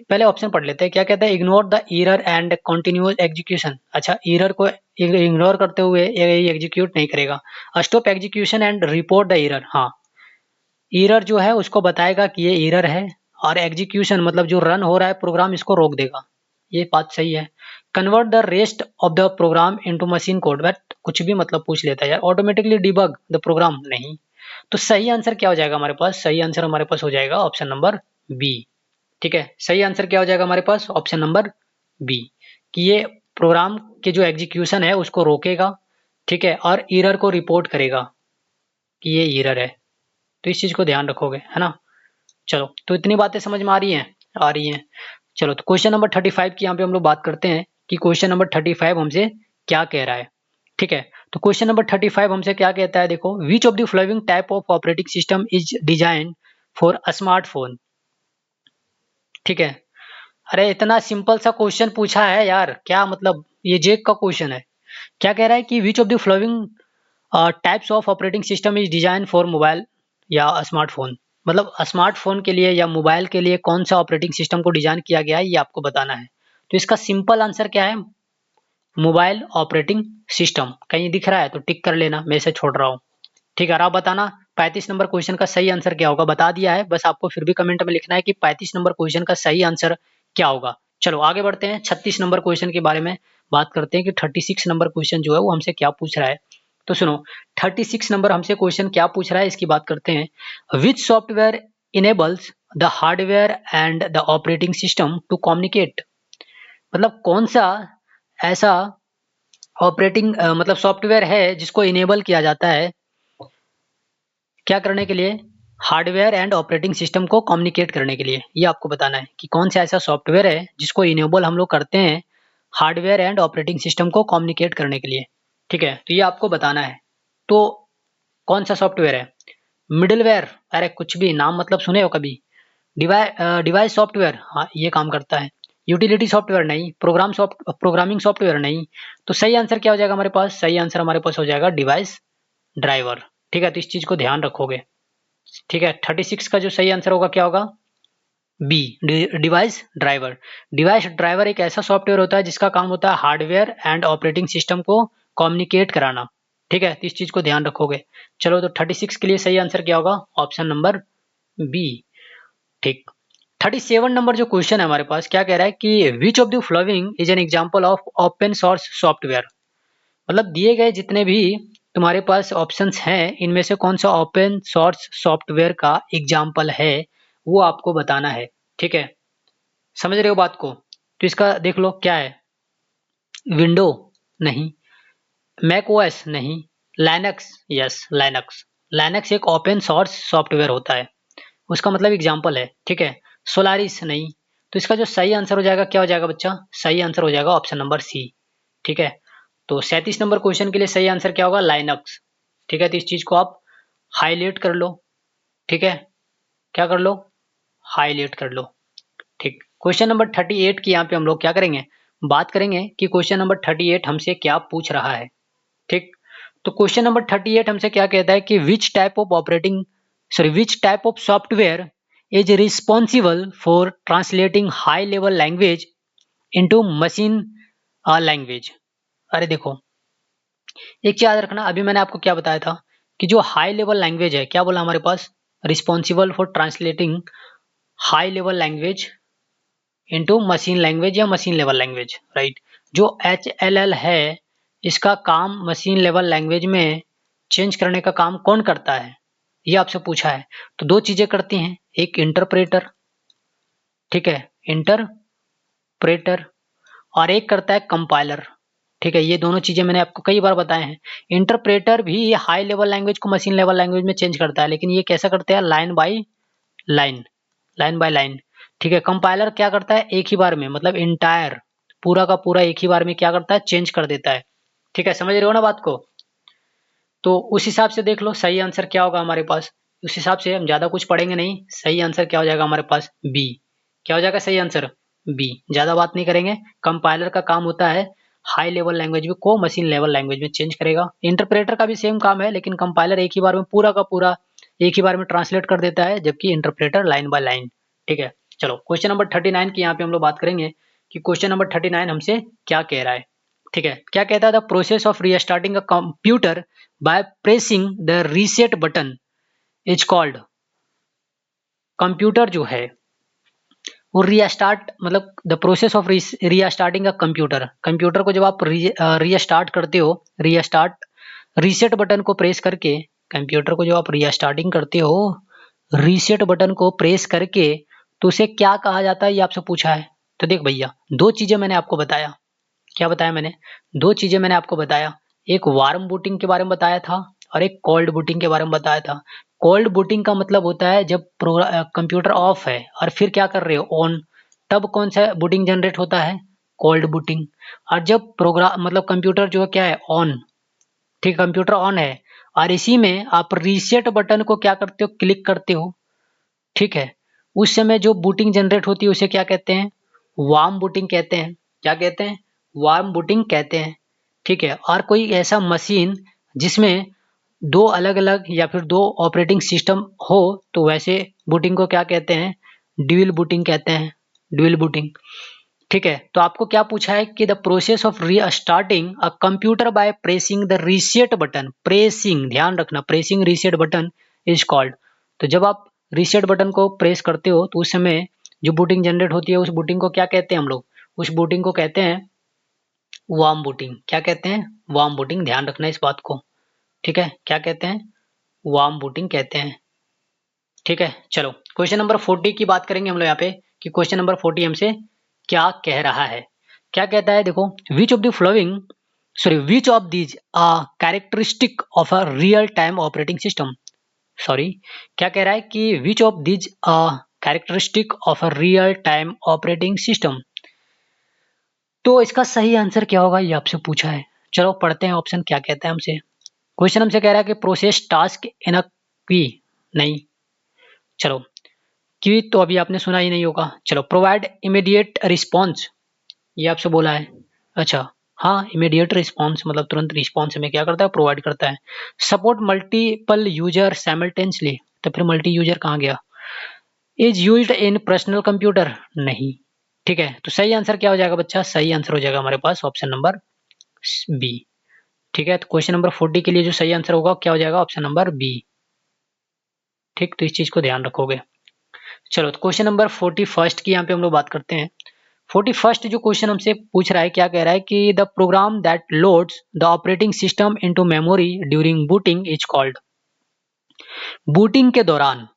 पहले ऑप्शन पढ़ लेते हैं। क्या कहता है, ignore the error and continuous execution. अच्छा, एरर को इग्नोर करते हुए ये एग्जीक्यूट नहीं करेगा। Stop execution and report the error. हाँ, एरर जो है उसको बताएगा कि ये एरर है, और एग्जीक्यूशन मतलब जो रन हो रहा है प्रोग्राम, इसको रोक देगा। ये बात सही है। Convert the rest of the programme into machine code, but कुछ भी मतलब पूछ लेता है यार। ऑटोमेटिकली डिबग द प्रोग्राम, नहीं। तो सही आंसर क्या हो जाएगा हमारे पास, सही आंसर हमारे पास हो जाएगा ऑप्शन नंबर बी। ठीक है, सही आंसर क्या हो जाएगा हमारे पास, ऑप्शन नंबर बी, कि ये प्रोग्राम के जो एग्जीक्यूशन है उसको रोकेगा, ठीक है, और एरर को रिपोर्ट करेगा कि ये एरर है। तो इस चीज को ध्यान रखोगे, है ना। चलो, तो इतनी बातें समझ में आ रही हैं, आ रही हैं। चलो, तो क्वेश्चन नंबर 35 की यहाँ पे हम लोग बात करते हैं कि क्वेश्चन नंबर 35 हमसे क्या कह रहा है। ठीक है, तो क्वेश्चन नंबर 35 हमसे क्या कहता है, देखो, which of the following type of operating system is design for a smartphone. ठीक है, अरे इतना सिंपल सा क्वेश्चन पूछा है यार, क्या मतलब, ये जेक का क्वेश्चन है। क्या कह रहा है कि which of the following types of operating system is design for mobile या स्मार्टफोन, मतलब स्मार्टफोन के लिए या मोबाइल के लिए कौन सा ऑपरेटिंग सिस्टम को डिजाइन किया गया है ये आपको बताना है। तो इसका सिंपल आंसर क्या है? Mobile operating system. कहीं दिख रहा है तो टिक कर लेना, मैं इसे छोड़ रहा हूँ। ठीक है, और आप बताना 35 नंबर क्वेश्चन का सही आंसर क्या होगा। बता दिया है, बस आपको फिर भी कमेंट में लिखना है कि 35 नंबर क्वेश्चन का सही आंसर क्या होगा। चलो आगे बढ़ते हैं, 36 नंबर क्वेश्चन के बारे में बात करते हैं कि 36 नंबर क्वेश्चन जो है वो हमसे क्या पूछ रहा है। तो सुनो, 36 नंबर हमसे क्वेश्चन क्या पूछ रहा है इसकी बात करते हैं। Which software enables the hardware and the operating system to communicate, मतलब कौन सा ऐसा ऑपरेटिंग मतलब सॉफ्टवेयर है जिसको इनेबल किया जाता है क्या करने के लिए? हार्डवेयर एंड ऑपरेटिंग सिस्टम को कम्युनिकेट करने के लिए। ये आपको बताना है कि कौन सा ऐसा सॉफ्टवेयर है जिसको इनेबल हम लोग करते हैं हार्डवेयर एंड ऑपरेटिंग सिस्टम को कम्युनिकेट करने के लिए। ठीक है, तो ये आपको बताना है। तो कौन सा सॉफ्टवेयर है? मिडलवेयर, अरे कुछ भी नाम मतलब सुने हो कभी? डिवाइस सॉफ्टवेयर, हाँ ये काम करता है। यूटिलिटी सॉफ्टवेयर नहीं, प्रोग्रामिंग सॉफ्टवेयर नहीं। तो सही आंसर क्या हो जाएगा हमारे पास? सही आंसर हमारे पास हो जाएगा डिवाइस ड्राइवर। ठीक है, तो इस चीज को ध्यान रखोगे। ठीक है, 36 का जो सही आंसर होगा क्या होगा? B, device driver. Device driver एक ऐसा सॉफ्टवेयर होता है जिसका काम होता है हार्डवेयर एंड ऑपरेटिंग सिस्टम को कम्युनिकेट कराना। ठीक है, तो इस चीज को ध्यान रखोगे। चलो, तो 36 के लिए सही आंसर क्या होगा? Option number B. ठीक, 37 नंबर जो क्वेश्चन है हमारे पास क्या कह रहा है कि which of the following is an example of open source software, मतलब दिए गए जितने भी तुम्हारे पास ऑप्शंस हैं इनमें से कौन सा ओपन सोर्स सॉफ्टवेयर का एग्जाम्पल है वो आपको बताना है। ठीक है, समझ रहे हो बात को? तो इसका देख लो क्या है। विंडो नहीं, मैक ओएस नहीं, लाइनक्स, यस लाइनक्स। लाइनक्स एक ओपन सोर्स सॉफ्टवेयर होता है, उसका मतलब एग्जाम्पल है। ठीक है, सोलारिस नहीं। तो इसका जो सही आंसर हो जाएगा क्या हो जाएगा बच्चा? सही आंसर हो जाएगा ऑप्शन नंबर सी। ठीक है, तो 37 नंबर क्वेश्चन के लिए सही आंसर क्या होगा? लाइनक्स। ठीक है, तो इस चीज को आप हाईलाइट कर लो। ठीक है, क्या कर लो? हाईलाइट कर लो। ठीक, क्वेश्चन नंबर 38 की यहाँ पे हम लोग क्या करेंगे? बात करेंगे कि क्वेश्चन नंबर 38 हमसे क्या पूछ रहा है। ठीक, तो क्वेश्चन नंबर 38 हमसे क्या कहता है कि which type of software is responsible for translating high level language into machine language. अरे देखो, एक चीज याद रखना, अभी मैंने आपको क्या बताया था कि जो हाई लेवल लैंग्वेज है, क्या बोला हमारे पास? Responsible for translating high level language into machine language या मशीन लेवल लैंग्वेज, राइट। जो HLL है इसका काम मशीन लेवल लैंग्वेज में चेंज करने का काम कौन करता है, ये आपसे पूछा है। तो दो चीजें करती हैं, एक इंटरप्रेटर, ठीक है, इंटरप्रेटर, और एक करता है कंपाइलर। ठीक है, ये दोनों चीजें मैंने आपको कई बार बताए हैं। इंटरप्रेटर भी हाई लेवल लैंग्वेज को मशीन लेवल लैंग्वेज में चेंज करता है, लेकिन ये कैसा करते हैं? Line by line, line by line. ठीक है, कंपाइलर क्या करता है? एक ही बार में, मतलब इंटायर पूरा का पूरा एक ही बार में क्या करता है? चेंज कर देता है। ठीक है, समझ रहे हो ना बात को? तो उस हिसाब से देख लो सही आंसर क्या होगा हमारे पास। उस हिसाब से हम ज्यादा कुछ पढ़ेंगे नहीं, सही आंसर क्या हो जाएगा हमारे पास? बी। क्या हो जाएगा सही आंसर? बी। ज्यादा बात नहीं करेंगे। कंपाइलर का काम होता है हाई लेवल लैंग्वेज को मशीन लेवल लैंग्वेज में चेंज करेगा। इंटरप्रेटर का भी सेम काम है, लेकिन कंपाइलर एक ही बार में पूरा का पूरा एक ही बार में ट्रांसलेट कर देता है, जबकि इंटरप्रेटर लाइन बाय लाइन। ठीक है, चलो क्वेश्चन नंबर 39 की यहाँ पे हम लोग बात करेंगे कि क्वेश्चन नंबर 39 हमसे क्या कह रहा है। ठीक है, क्या कहता है? The process of restarting a computer by pressing the reset button is called. Computer जो है वो रीस्टार्ट, मतलब the process of restarting a computer, computer को जब आप रीस्टार्ट करते हो, रीस्टार्ट रीसेट बटन को प्रेस करके, कंप्यूटर को जब आप रीस्टार्टिंग करते हो रीसेट बटन को प्रेस करके, तो उसे क्या कहा जाता है ये आपसे पूछा है। तो देख भैया, दो चीजें मैंने आपको बताया। क्या बताया मैंने? दो चीजें मैंने आपको बताया। एक वार्म बूटिंग के बारे में बताया था और एक कोल्ड बूटिंग के बारे में बताया था। कोल्ड बूटिंग का मतलब होता है जब कंप्यूटर ऑफ है और फिर क्या कर रहे हो? ऑन, तब कौन सा बूटिंग जनरेट होता है? Cold booting. और जब प्रोग्राम मतलब कंप्यूटर जो है क्या है? ऑन। ठीक, कंप्यूटर ऑन है और इसी में आप रीसेट बटन को क्या करते हो? क्लिक करते हो। ठीक है, उस समय जो बूटिंग जनरेट होती है उसे क्या कहते हैं? वार्म बूटिंग कहते हैं। क्या कहते हैं? वार्म बूटिंग कहते हैं। ठीक है, और कोई ऐसा मशीन जिसमें दो अलग अलग या फिर दो ऑपरेटिंग सिस्टम हो तो वैसे बूटिंग को क्या कहते हैं, ड्यूल बूटिंग कहते हैं, ड्यूल बूटिंग। ठीक है, तो आपको क्या पूछा है कि the process of restarting a computer by pressing the reset button, pressing, ध्यान रखना, pressing reset button is called. तो जब आप रीसेट बटन को प्रेस करते हो तो उस समय जो बूटिंग जनरेट होती है उस बूटिंग को क्या कहते हैं हम लोग, उस बूटिंग को कहते हैं वार्म बूटिंग। क्या कहते हैं, वार्म बूटिंग, ध्यान रखना इस बात को। ठीक है, क्या कहते हैं, वार्म बूटिंग कहते हैं। ठीक है, चलो क्वेश्चन नंबर 40 की बात करेंगे हम लोग यहाँ पे कि क्वेश्चन नंबर 40 हमसे क्या कह रहा है। क्या कहता है, देखो, which of the following sorry which of these are characteristic of a real time operating system, sorry क्या कह रहा है कि which of these are characteristic of a real time operating system. तो इसका सही आंसर क्या होगा ये आपसे पूछा है। चलो पढ़ते हैं ऑप्शन क्या कहता है हमसे। क्वेश्चन हमसे कह रहा है कि प्रोसेस टास्क इन अ क्वी, नहीं, चलो क्वी तो अभी आपने सुना ही नहीं होगा। चलो प्रोवाइड इमीडिएट रिस्पॉन्स, ये आपसे बोला है। अच्छा, हाँ, इमीडिएट रिस्पॉन्स मतलब तुरंत रिस्पॉन्स हमें क्या करता है, प्रोवाइड करता है। सपोर्ट मल्टीपल यूजर साइमल्टेनियसली, तो फिर मल्टी यूजर कहाँ गया। Is used in personal computer, नहीं। ठीक है, तो सही आंसर क्या हो जाएगा बच्चा, सही आंसर हो जाएगा हमारे पास ऑप्शन नंबर बी। ठीक है, तो क्वेश्चन नंबर 40 के लिए जो सही आंसर होगा क्या हो जाएगा, ऑप्शन नंबर बी। ठीक, तो इस चीज को ध्यान रखोगे। चलो, तो क्वेश्चन नंबर 41 की यहाँ पे हम लोग बात करते हैं। 41 जो क्वेश्चन हमसे पूछ रहा है, क्या कह रहा है कि the program that loads the operating system into memory during booting is called. Booting के दौरान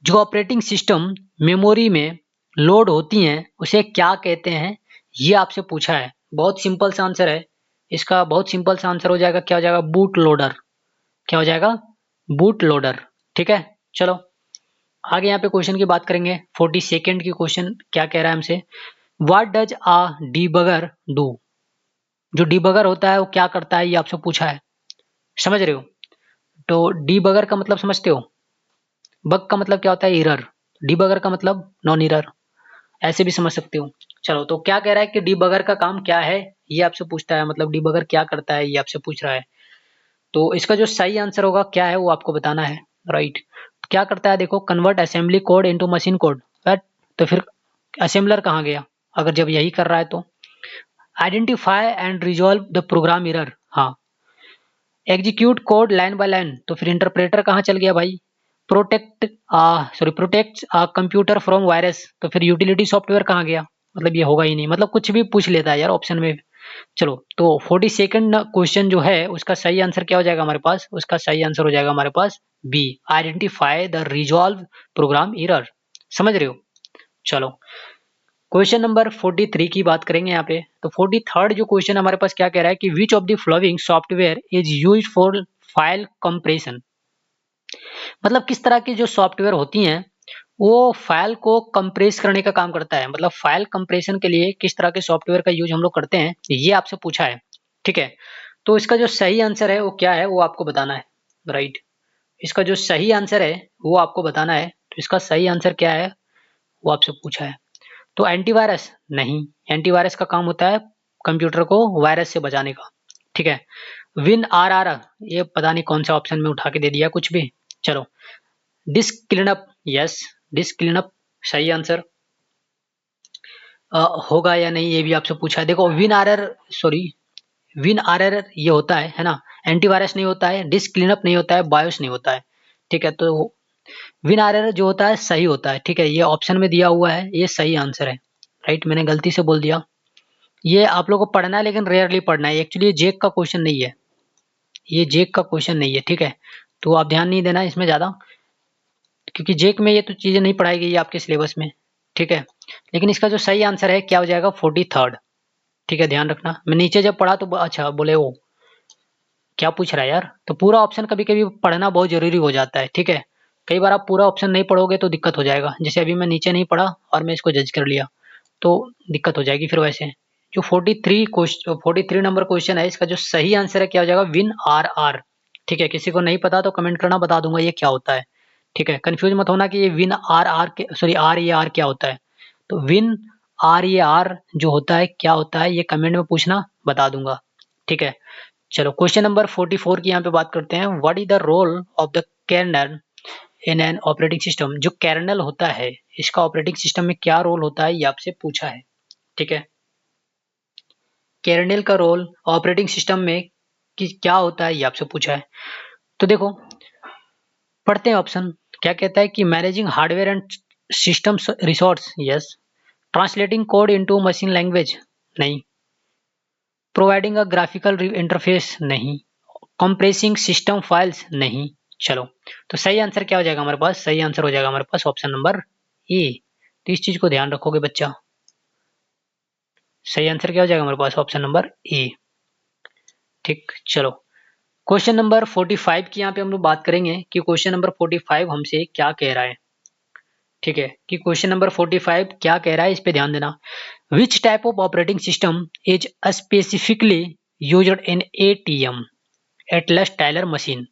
जो ऑपरेटिंग सिस्टम मेमोरी में लोड होती हैं उसे क्या कहते हैं, ये आपसे पूछा है। बहुत सिंपल सा आंसर है इसका, बहुत सिंपल सा आंसर हो जाएगा, क्या हो जाएगा, बूट लोडर। क्या हो जाएगा, बूट लोडर। ठीक है, चलो आगे यहाँ पे क्वेश्चन की बात करेंगे। 42nd की क्वेश्चन क्या कह रहा है हमसे, what does a debugger do. जो डीबगर होता है वो क्या करता है ये आपसे पूछा है, समझ रहे हो। तो डीबगर का मतलब समझते हो, बग का मतलब क्या होता है, एरर। डीबगर का मतलब नॉन एरर, ऐसे भी समझ सकते हो। चलो, तो क्या कह रहा है कि डीबगर का काम क्या है ये आपसे पूछता है, मतलब डीबगर क्या करता है ये आपसे पूछ रहा है। तो इसका जो सही आंसर होगा क्या है वो आपको बताना है, राइट। क्या करता है, देखो, convert assembly code into machine code, right. तो फिर असेंबलर कहाँ गया, अगर जब यही कर रहा है तो। Identify and resolve the program error, हाँ। Execute code line by line, तो फिर इंटरप्रेटर कहाँ चल गया भाई। प्रोटेक्ट कंप्यूटर फ्रॉम वायरस, तो फिर यूटिलिटी सॉफ्टवेयर कहाँ गया, मतलब ये होगा ही नहीं, मतलब कुछ भी पूछ लेता है यार ऑप्शन में। चलो, तो 42nd क्वेश्चन जो है उसका सही आंसर क्या हो जाएगा हमारे पास, उसका सही आंसर हो जाएगा हमारे पास B, identify the resolve program error. समझ रहे हो। चलो, क्वेश्चन नंबर 43 की बात करेंगे यहाँ पे। तो 43rd जो क्वेश्चन हमारे पास क्या कह रहा है कि which of the following software is used for file compression. मतलब किस तरह की जो सॉफ्टवेयर होती हैं वो फाइल को कंप्रेस करने का काम करता है, मतलब फाइल कंप्रेशन के लिए किस तरह के सॉफ्टवेयर का यूज हम लोग करते हैं ये आपसे पूछा है। ठीक है, तो इसका जो सही आंसर है वो क्या है वो आपको बताना है, राइट। इसका जो सही आंसर है वो आपको बताना है। तो इसका सही आंसर क्या है वो आपसे पूछा है। तो एंटीवायरस, नहीं, एंटीवायरस का काम होता है कंप्यूटर को वायरस से बचाने का। ठीक है, विन आर आर, ये पता नहीं कौन सा ऑप्शन में उठा के दे दिया कुछ भी। चलो, disk cleanup, yes, disk cleanup सही आंसर होगा या नहीं ये भी आपसे पूछा है। देखो, WinRAR, sorry, WinRAR ये होता है ना, एंटीवायरस नहीं होता है, डिस्क क्लीनअप नहीं होता है, बायोस नहीं होता है। ठीक है, तो विन आर आर जो होता है सही होता है। ठीक है, ये ऑप्शन में दिया हुआ है, ये सही आंसर है, राइट। मैंने गलती से बोल दिया, ये आप लोगों को पढ़ना है लेकिन रेयरली पढ़ना है। एक्चुअली ये जेक का क्वेश्चन नहीं है, ये जेक का क्वेश्चन नहीं है। ठीक है, तो आप ध्यान नहीं देना इसमें ज़्यादा, क्योंकि जेक में ये तो चीज़ें नहीं पढ़ाई गई है आपके सिलेबस में। ठीक है, लेकिन इसका जो सही आंसर है क्या हो जाएगा, 43rd। ठीक है, ध्यान रखना। मैं नीचे जब पढ़ा तो अच्छा बोले वो क्या पूछ रहा है यार, तो पूरा ऑप्शन कभी कभी पढ़ना बहुत जरूरी हो जाता है। ठीक है, कई बार आप पूरा ऑप्शन नहीं पढ़ोगे तो दिक्कत हो जाएगा। जैसे अभी मैं नीचे नहीं पढ़ा और मैं इसको जज कर लिया तो दिक्कत हो जाएगी फिर वैसे। जो 43 नंबर क्वेश्चन है इसका जो सही आंसर है क्या हो जाएगा, विन आर आर। ठीक है, किसी को नहीं पता तो कमेंट करना, बता दूंगा ये क्या होता है। ठीक है, कंफ्यूज मत होना कि ये विन आर आर के, सॉरी, आर ये आर क्या होता है। तो विन आर ये आर जो होता है क्या होता है ये कमेंट में पूछना, बता दूंगा। ठीक है, चलो क्वेश्चन नंबर 44 की यहाँ पे बात करते हैं। What is the role of the kernel in an operating system. जो कर्नल होता है इसका ऑपरेटिंग सिस्टम में क्या रोल होता है, ये आपसे पूछा है। ठीक है, कर्नल का रोल ऑपरेटिंग सिस्टम में कि क्या होता है, ये आपसे पूछा है। तो देखो पढ़ते हैं ऑप्शन। क्या कहता है कि managing hardware and system resource, yes. Translating code into machine language, नहीं। प्रोवाइडिंग अ ग्राफिकल इंटरफेस, नहीं। कंप्रेसिंग सिस्टम फाइल्स, नहीं। चलो, तो सही आंसर क्या हो जाएगा हमारे पास? सही आंसर हो जाएगा हमारे पास ऑप्शन नंबर ए। तो इस चीज को ध्यान रखोगे बच्चा। सही आंसर क्या हो जाएगा हमारे पास? Option number A. ठीक, चलो क्वेश्चन नंबर 45 की यहाँ पे हम लोग बात करेंगे कि क्वेश्चन नंबर 45 हमसे क्या कह रहा है। ठीक है, कि क्वेश्चन नंबर 45 क्या कह रहा है, इस पे ध्यान देना। Which type of operating system is specifically used in ATM atlas teller machine.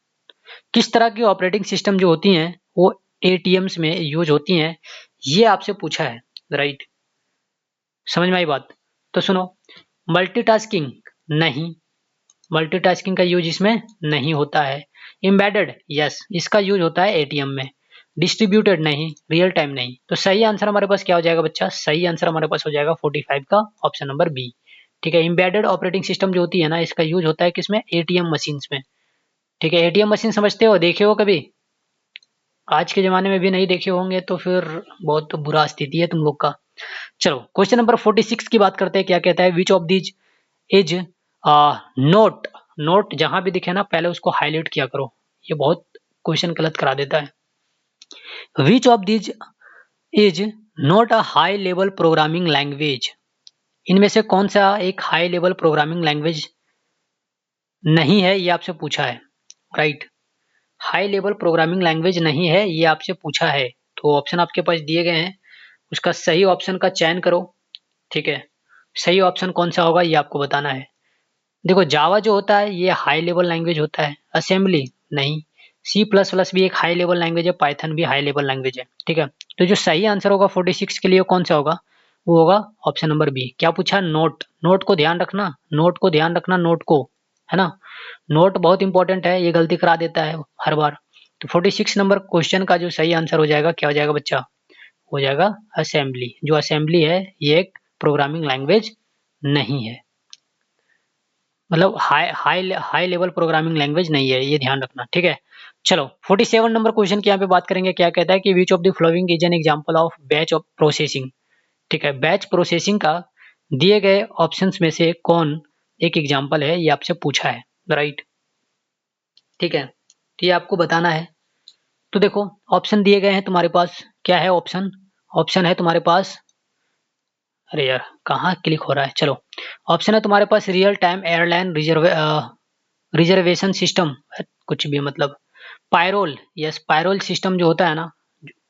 किस तरह की ऑपरेटिंग सिस्टम जो होती हैं वो एटीएम्स में यूज होती हैं, ये आपसे पूछा है। राइट, समझ में आई बात? तो सुनो, मल्टीटास्किंग, नहीं। मल्टीटास्किंग का यूज इसमें नहीं होता है। एम्बेडेड, यस, इसका यूज होता है एटीएम में। डिस्ट्रीब्यूटेड, नहीं। रियल टाइम, नहीं। तो सही आंसर हमारे पास क्या हो जाएगा बच्चा? सही आंसर हमारे पास हो जाएगा 45 का ऑप्शन नंबर बी। ठीक है, एम्बेडेड ऑपरेटिंग सिस्टम जो होती है ना, इसका यूज होता है किसमें? एटीएम मशीन्स में। ठीक है, एटीएम मशीन समझते हो, देखे हो कभी? आज के ज़माने में भी नहीं देखे होंगे तो फिर बहुत बुरा स्थिति है तुम लोग का। चलो क्वेश्चन नंबर 46 की बात करते हैं। क्या कहता है? विच of these is note. Note जहां भी दिखे ना पहले उसको हाईलाइट किया करो, ये बहुत क्वेश्चन गलत करा देता है। विच of these is not a high level programming language. इनमें से कौन सा एक हाई लेवल प्रोग्रामिंग लैंग्वेज नहीं है, ये आपसे पूछा है। Right, high level programming language नहीं है, ये आपसे पूछा है। तो ऑप्शन आपके पास दिए गए हैं, उसका सही ऑप्शन का चयन करो। ठीक है, सही ऑप्शन कौन सा होगा ये आपको बताना है। देखो जावा जो होता है ये हाई लेवल लैंग्वेज होता है। असेंबली, नहीं। सी प्लस प्लस भी एक हाई लेवल लैंग्वेज है। पाइथन भी हाई लेवल लैंग्वेज है। ठीक है, तो जो सही आंसर होगा 46 के लिए कौन सा होगा? वो होगा ऑप्शन नंबर बी। क्या पूछा? नोट। नोट को ध्यान रखना, नोट को ध्यान रखना, नोट को, है ना। नोट बहुत इंपॉर्टेंट है, ये गलती करा देता है हर बार। तो 46 नंबर क्वेश्चन का जो सही आंसर हो जाएगा, क्या हो जाएगा बच्चा? हो जाएगा असेंबली। जो असेंबली है ये एक प्रोग्रामिंग लैंग्वेज नहीं है, मतलब हाई लेवल प्रोग्रामिंग लैंग्वेज नहीं है, ये ध्यान रखना। ठीक है, चलो 47 नंबर क्वेश्चन की यहाँ पे बात करेंगे। क्या कहता है कि which of the following is an example of batch of processing. ठीक है, बैच प्रोसेसिंग का दिए गए ऑप्शंस में से कौन एक एग्जांपल है, ये आपसे पूछा है। राइट, ठीक है, तो ये आपको बताना है। तो देखो ऑप्शन दिए गए हैं तुम्हारे पास। क्या है ऑप्शन? ऑप्शन है तुम्हारे पास, अरे यार कहाँ क्लिक हो रहा है। चलो, ऑप्शन है तुम्हारे पास real time airline reservation system, कुछ भी मतलब। पायरोल, यस, पायरोल सिस्टम जो होता है ना,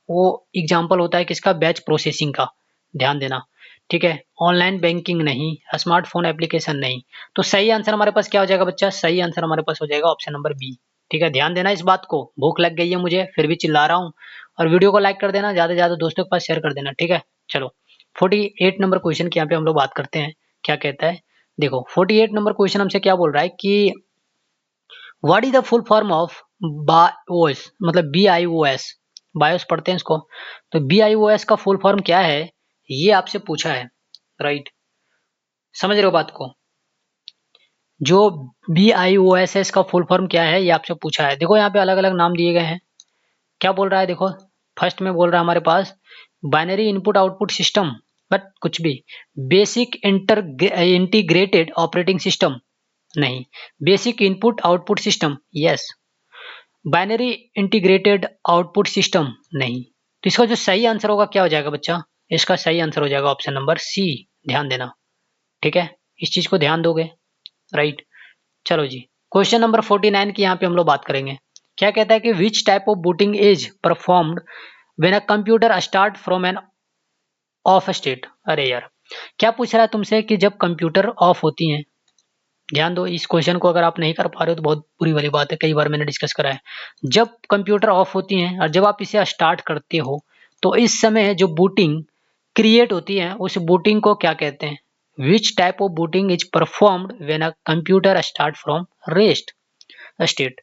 वो एग्जाम्पल होता है किसका? बैच प्रोसेसिंग का। ध्यान देना। ठीक है, ऑनलाइन बैंकिंग नहीं, स्मार्टफोन एप्लीकेशन नहीं। तो सही आंसर हमारे पास क्या हो जाएगा बच्चा? सही आंसर हमारे पास हो जाएगा ऑप्शन नंबर बी। ठीक है, ध्यान देना इस बात को। भूख लग गई है मुझे फिर भी चिल्ला रहा हूँ। और वीडियो को लाइक कर देना, ज्यादा से ज्यादा दोस्तों के पास शेयर कर देना। ठीक है, चलो 48 नंबर क्वेश्चन की यहाँ पे हम लोग बात करते हैं। क्या कहता है? देखो 48 नंबर क्वेश्चन हमसे क्या बोल रहा है कि what is the full form of BIOS, मतलब BIOS। बायोस पढ़ते हैं इसको। तो BIOS का फुल फॉर्म क्या है, ये आपसे पूछा है। राइट, समझ रहे हो बात को? जो BIOS है इसका फुल फॉर्म क्या है, ये आपसे पूछा है। देखो यहाँ पे अलग अलग नाम दिए गए हैं। क्या बोल रहा है? देखो फर्स्ट में बोल रहा है हमारे पास binary input output system, but कुछ भी। बेसिक इंटीग्रेटेड ऑपरेटिंग सिस्टम, नहीं। Basic input output system, yes. Binary integrated output system, नहीं। तो इसका जो सही आंसर होगा क्या हो जाएगा बच्चा? इसका सही आंसर हो जाएगा ऑप्शन नंबर सी। ध्यान देना। ठीक है, इस चीज को ध्यान दोगे। राइट, चलो जी क्वेश्चन नंबर 49 की यहाँ पे हम लोग बात करेंगे। क्या कहता है कि which type of booting is performed when a computer start from an off state. अरे यार, क्या पूछ रहा है तुमसे कि जब कंप्यूटर ऑफ होती हैं। ध्यान दो इस क्वेश्चन को, अगर आप नहीं कर पा रहे हो तो बहुत बुरी वाली बात है, कई बार मैंने डिस्कस करा है। जब कंप्यूटर ऑफ होती हैं और जब आप इसे स्टार्ट करते हो, तो इस समय जो बूटिंग क्रिएट होती है उस बूटिंग को क्या कहते हैं? विच type of booting is performed when a computer start from rest state.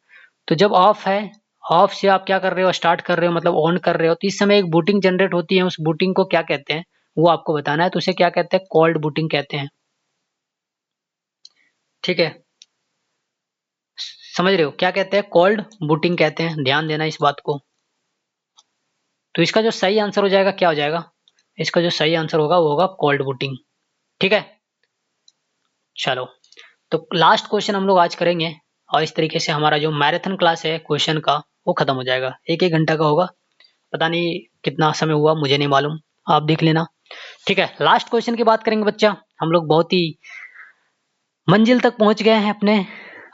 तो जब ऑफ है, ऑफ से आप क्या कर रहे हो, स्टार्ट कर रहे हो मतलब ऑन कर रहे हो, तो इस समय एक बूटिंग जनरेट होती है। उस बूटिंग को क्या कहते हैं वो आपको बताना है। तो उसे क्या कहते हैं, कोल्ड बूटिंग कहते हैं। ठीक है, समझ रहे हो क्या कहते हैं, कोल्ड बूटिंग कहते हैं, ध्यान देना इस बात को। तो इसका जो सही आंसर हो जाएगा क्या हो जाएगा, इसका जो सही आंसर होगा वो होगा कोल्ड बूटिंग। ठीक है, चलो तो लास्ट क्वेश्चन हम लोग आज करेंगे और इस तरीके से हमारा जो मैराथन क्लास है क्वेश्चन का वो खत्म हो जाएगा। एक एक घंटा का होगा, पता नहीं कितना समय हुआ मुझे नहीं मालूम, आप देख लेना। ठीक है, लास्ट क्वेश्चन की बात करेंगे बच्चा। हम लोग बहुत ही मंजिल तक पहुंच गए हैं अपने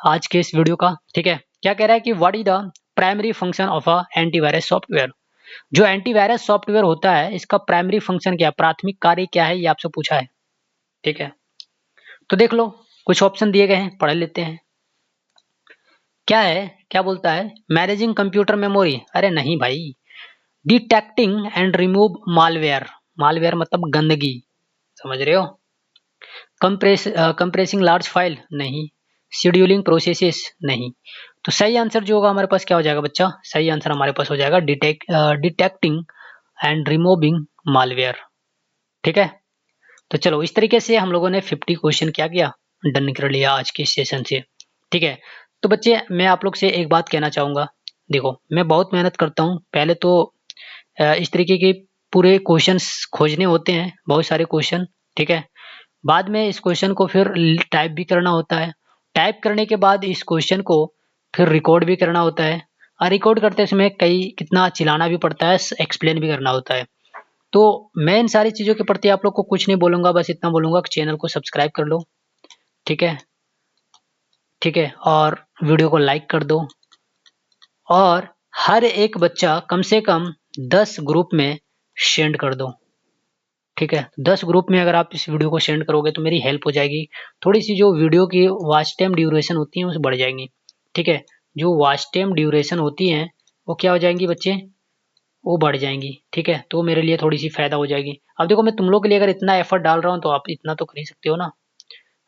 आज के इस वीडियो का। ठीक है, क्या कह रहा है कि what is the primary function of a antivirus software. जो एंटीवायरस सॉफ्टवेयर होता है इसका प्राइमरी फंक्शन क्या है, प्राथमिक कार्य क्या है, ये आपसे पूछा है। ठीक है, तो देख लो कुछ ऑप्शन दिए गए हैं, पढ़ लेते हैं। क्या है, क्या बोलता है, मैनेजिंग कंप्यूटर मेमोरी, अरे नहीं भाई। Detecting and remove malware, malware मतलब गंदगी, समझ रहे हो। कंप्रेसिंग लार्ज फाइल, नहीं। शेड्यूलिंग प्रोसेसेस, नहीं। तो सही आंसर जो होगा हमारे पास क्या हो जाएगा बच्चा, सही आंसर हमारे पास हो जाएगा डिटेक्टिंग एंड रिमूविंग मालवेयर। ठीक है, तो चलो इस तरीके से हम लोगों ने 50 क्वेश्चन क्या किया, डन कर लिया आज के सेशन से। ठीक है, तो बच्चे मैं आप लोग से एक बात कहना चाहूँगा। देखो मैं बहुत मेहनत करता हूँ, पहले तो इस तरीके के पूरे क्वेश्चंस खोजने होते हैं, बहुत सारे क्वेश्चन। ठीक है, बाद में इस क्वेश्चन को फिर टाइप भी करना होता है। टाइप करने के बाद इस क्वेश्चन को फिर रिकॉर्ड भी करना होता है, और रिकॉर्ड करते समय कई कितना चिल्लाना भी पड़ता है, एक्सप्लेन भी करना होता है। तो मैं इन सारी चीज़ों के प्रति आप लोग को कुछ नहीं बोलूँगा, बस इतना बोलूँगा कि चैनल को सब्सक्राइब कर लो। ठीक है, ठीक है, और वीडियो को लाइक कर दो, और हर एक बच्चा कम से कम 10 ग्रुप में सेंड कर दो। ठीक है, 10 ग्रुप में अगर आप इस वीडियो को सेंड करोगे तो मेरी हेल्प हो जाएगी। थोड़ी-सी जो वीडियो की वॉच टाइम ड्यूरेशन होती है, वो बढ़ जाएँगी। ठीक है, जो वॉच टाइम ड्यूरेशन होती हैं, वो क्या हो जाएँगी बच्चे, वो बढ़ जाएँगी। ठीक है, तो मेरे लिए थोड़ी-सी फ़ायदा हो जाएगी। अब देखो मैं तुम लोग के लिए अगर इतना एफर्ट डाल रहा हूँ, तो आप इतना तो कर ही सकते हो ना।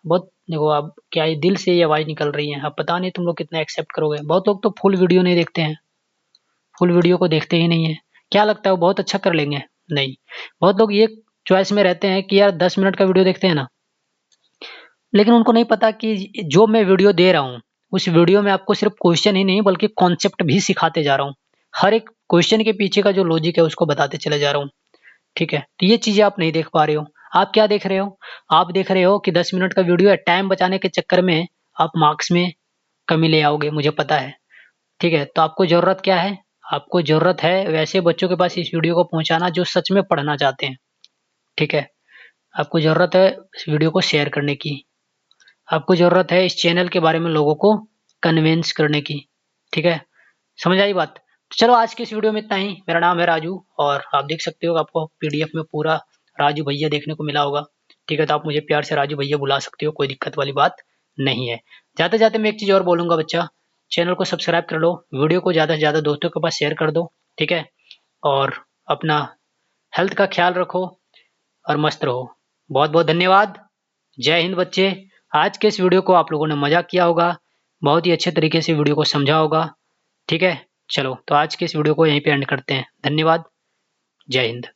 बहुत देखो अब क्या है, दिल से ये आवाज़ निकल रही है। अब पता नहीं तुम लोग कितना एक्सेप्ट करोगे। बहुत लोग तो फुल वीडियो नहीं देखते हैं, फुल वीडियो को देखते ही नहीं है। क्या लगता है वो बहुत अच्छा कर लेंगे? नहीं। बहुत लोग ये चॉइस में रहते हैं कि यार 10 मिनट का वीडियो देखते हैं ना, लेकिन उनको नहीं पता कि जो मैं वीडियो दे रहा हूँ, उस वीडियो में आपको सिर्फ़ क्वेश्चन ही नहीं बल्कि कॉन्सेप्ट भी सिखाते जा रहा हूँ। हर एक क्वेश्चन के पीछे का जो लॉजिक है उसको बताते चले जा रहा हूँ। ठीक है? तो ये चीज़ें आप नहीं देख पा रहे हो। आप क्या देख रहे हो? आप देख रहे हो कि 10 मिनट का वीडियो है, टाइम बचाने के चक्कर में आप मार्क्स में कमी ले आओगे, मुझे पता है। ठीक है? तो आपको ज़रूरत क्या है? आपको ज़रूरत है वैसे बच्चों के पास इस वीडियो को पहुँचाना जो सच में पढ़ना चाहते हैं। ठीक है? आपको ज़रूरत है इस वीडियो को शेयर करने की। आपको ज़रूरत है इस चैनल के बारे में लोगों को कन्विंस करने की। ठीक है? समझ आई बात? तो चलो आज की इस वीडियो में इतना ही। मेरा नाम है राजू, और आप देख सकते हो आपको पीडीएफ में पूरा राजू भैया देखने को मिला होगा। ठीक है? तो आप मुझे प्यार से राजू भैया बुला सकते हो, कोई दिक्कत वाली बात नहीं है। जाते-जाते मैं एक चीज़ और बोलूँगा बच्चा, चैनल को सब्सक्राइब कर लो, वीडियो को ज़्यादा से ज़्यादा दोस्तों के पास शेयर कर दो। ठीक है? और अपना हेल्थ का ख़्याल रखो और मस्त रहो। बहुत-बहुत धन्यवाद। जय हिंद बच्चे। आज के इस वीडियो को आप लोगों ने मज़ा किया होगा, बहुत ही अच्छे तरीके से वीडियो को समझा होगा। ठीक है? चलो तो आज के इस वीडियो को यहीं पे एंड करते हैं। धन्यवाद। जय हिंद।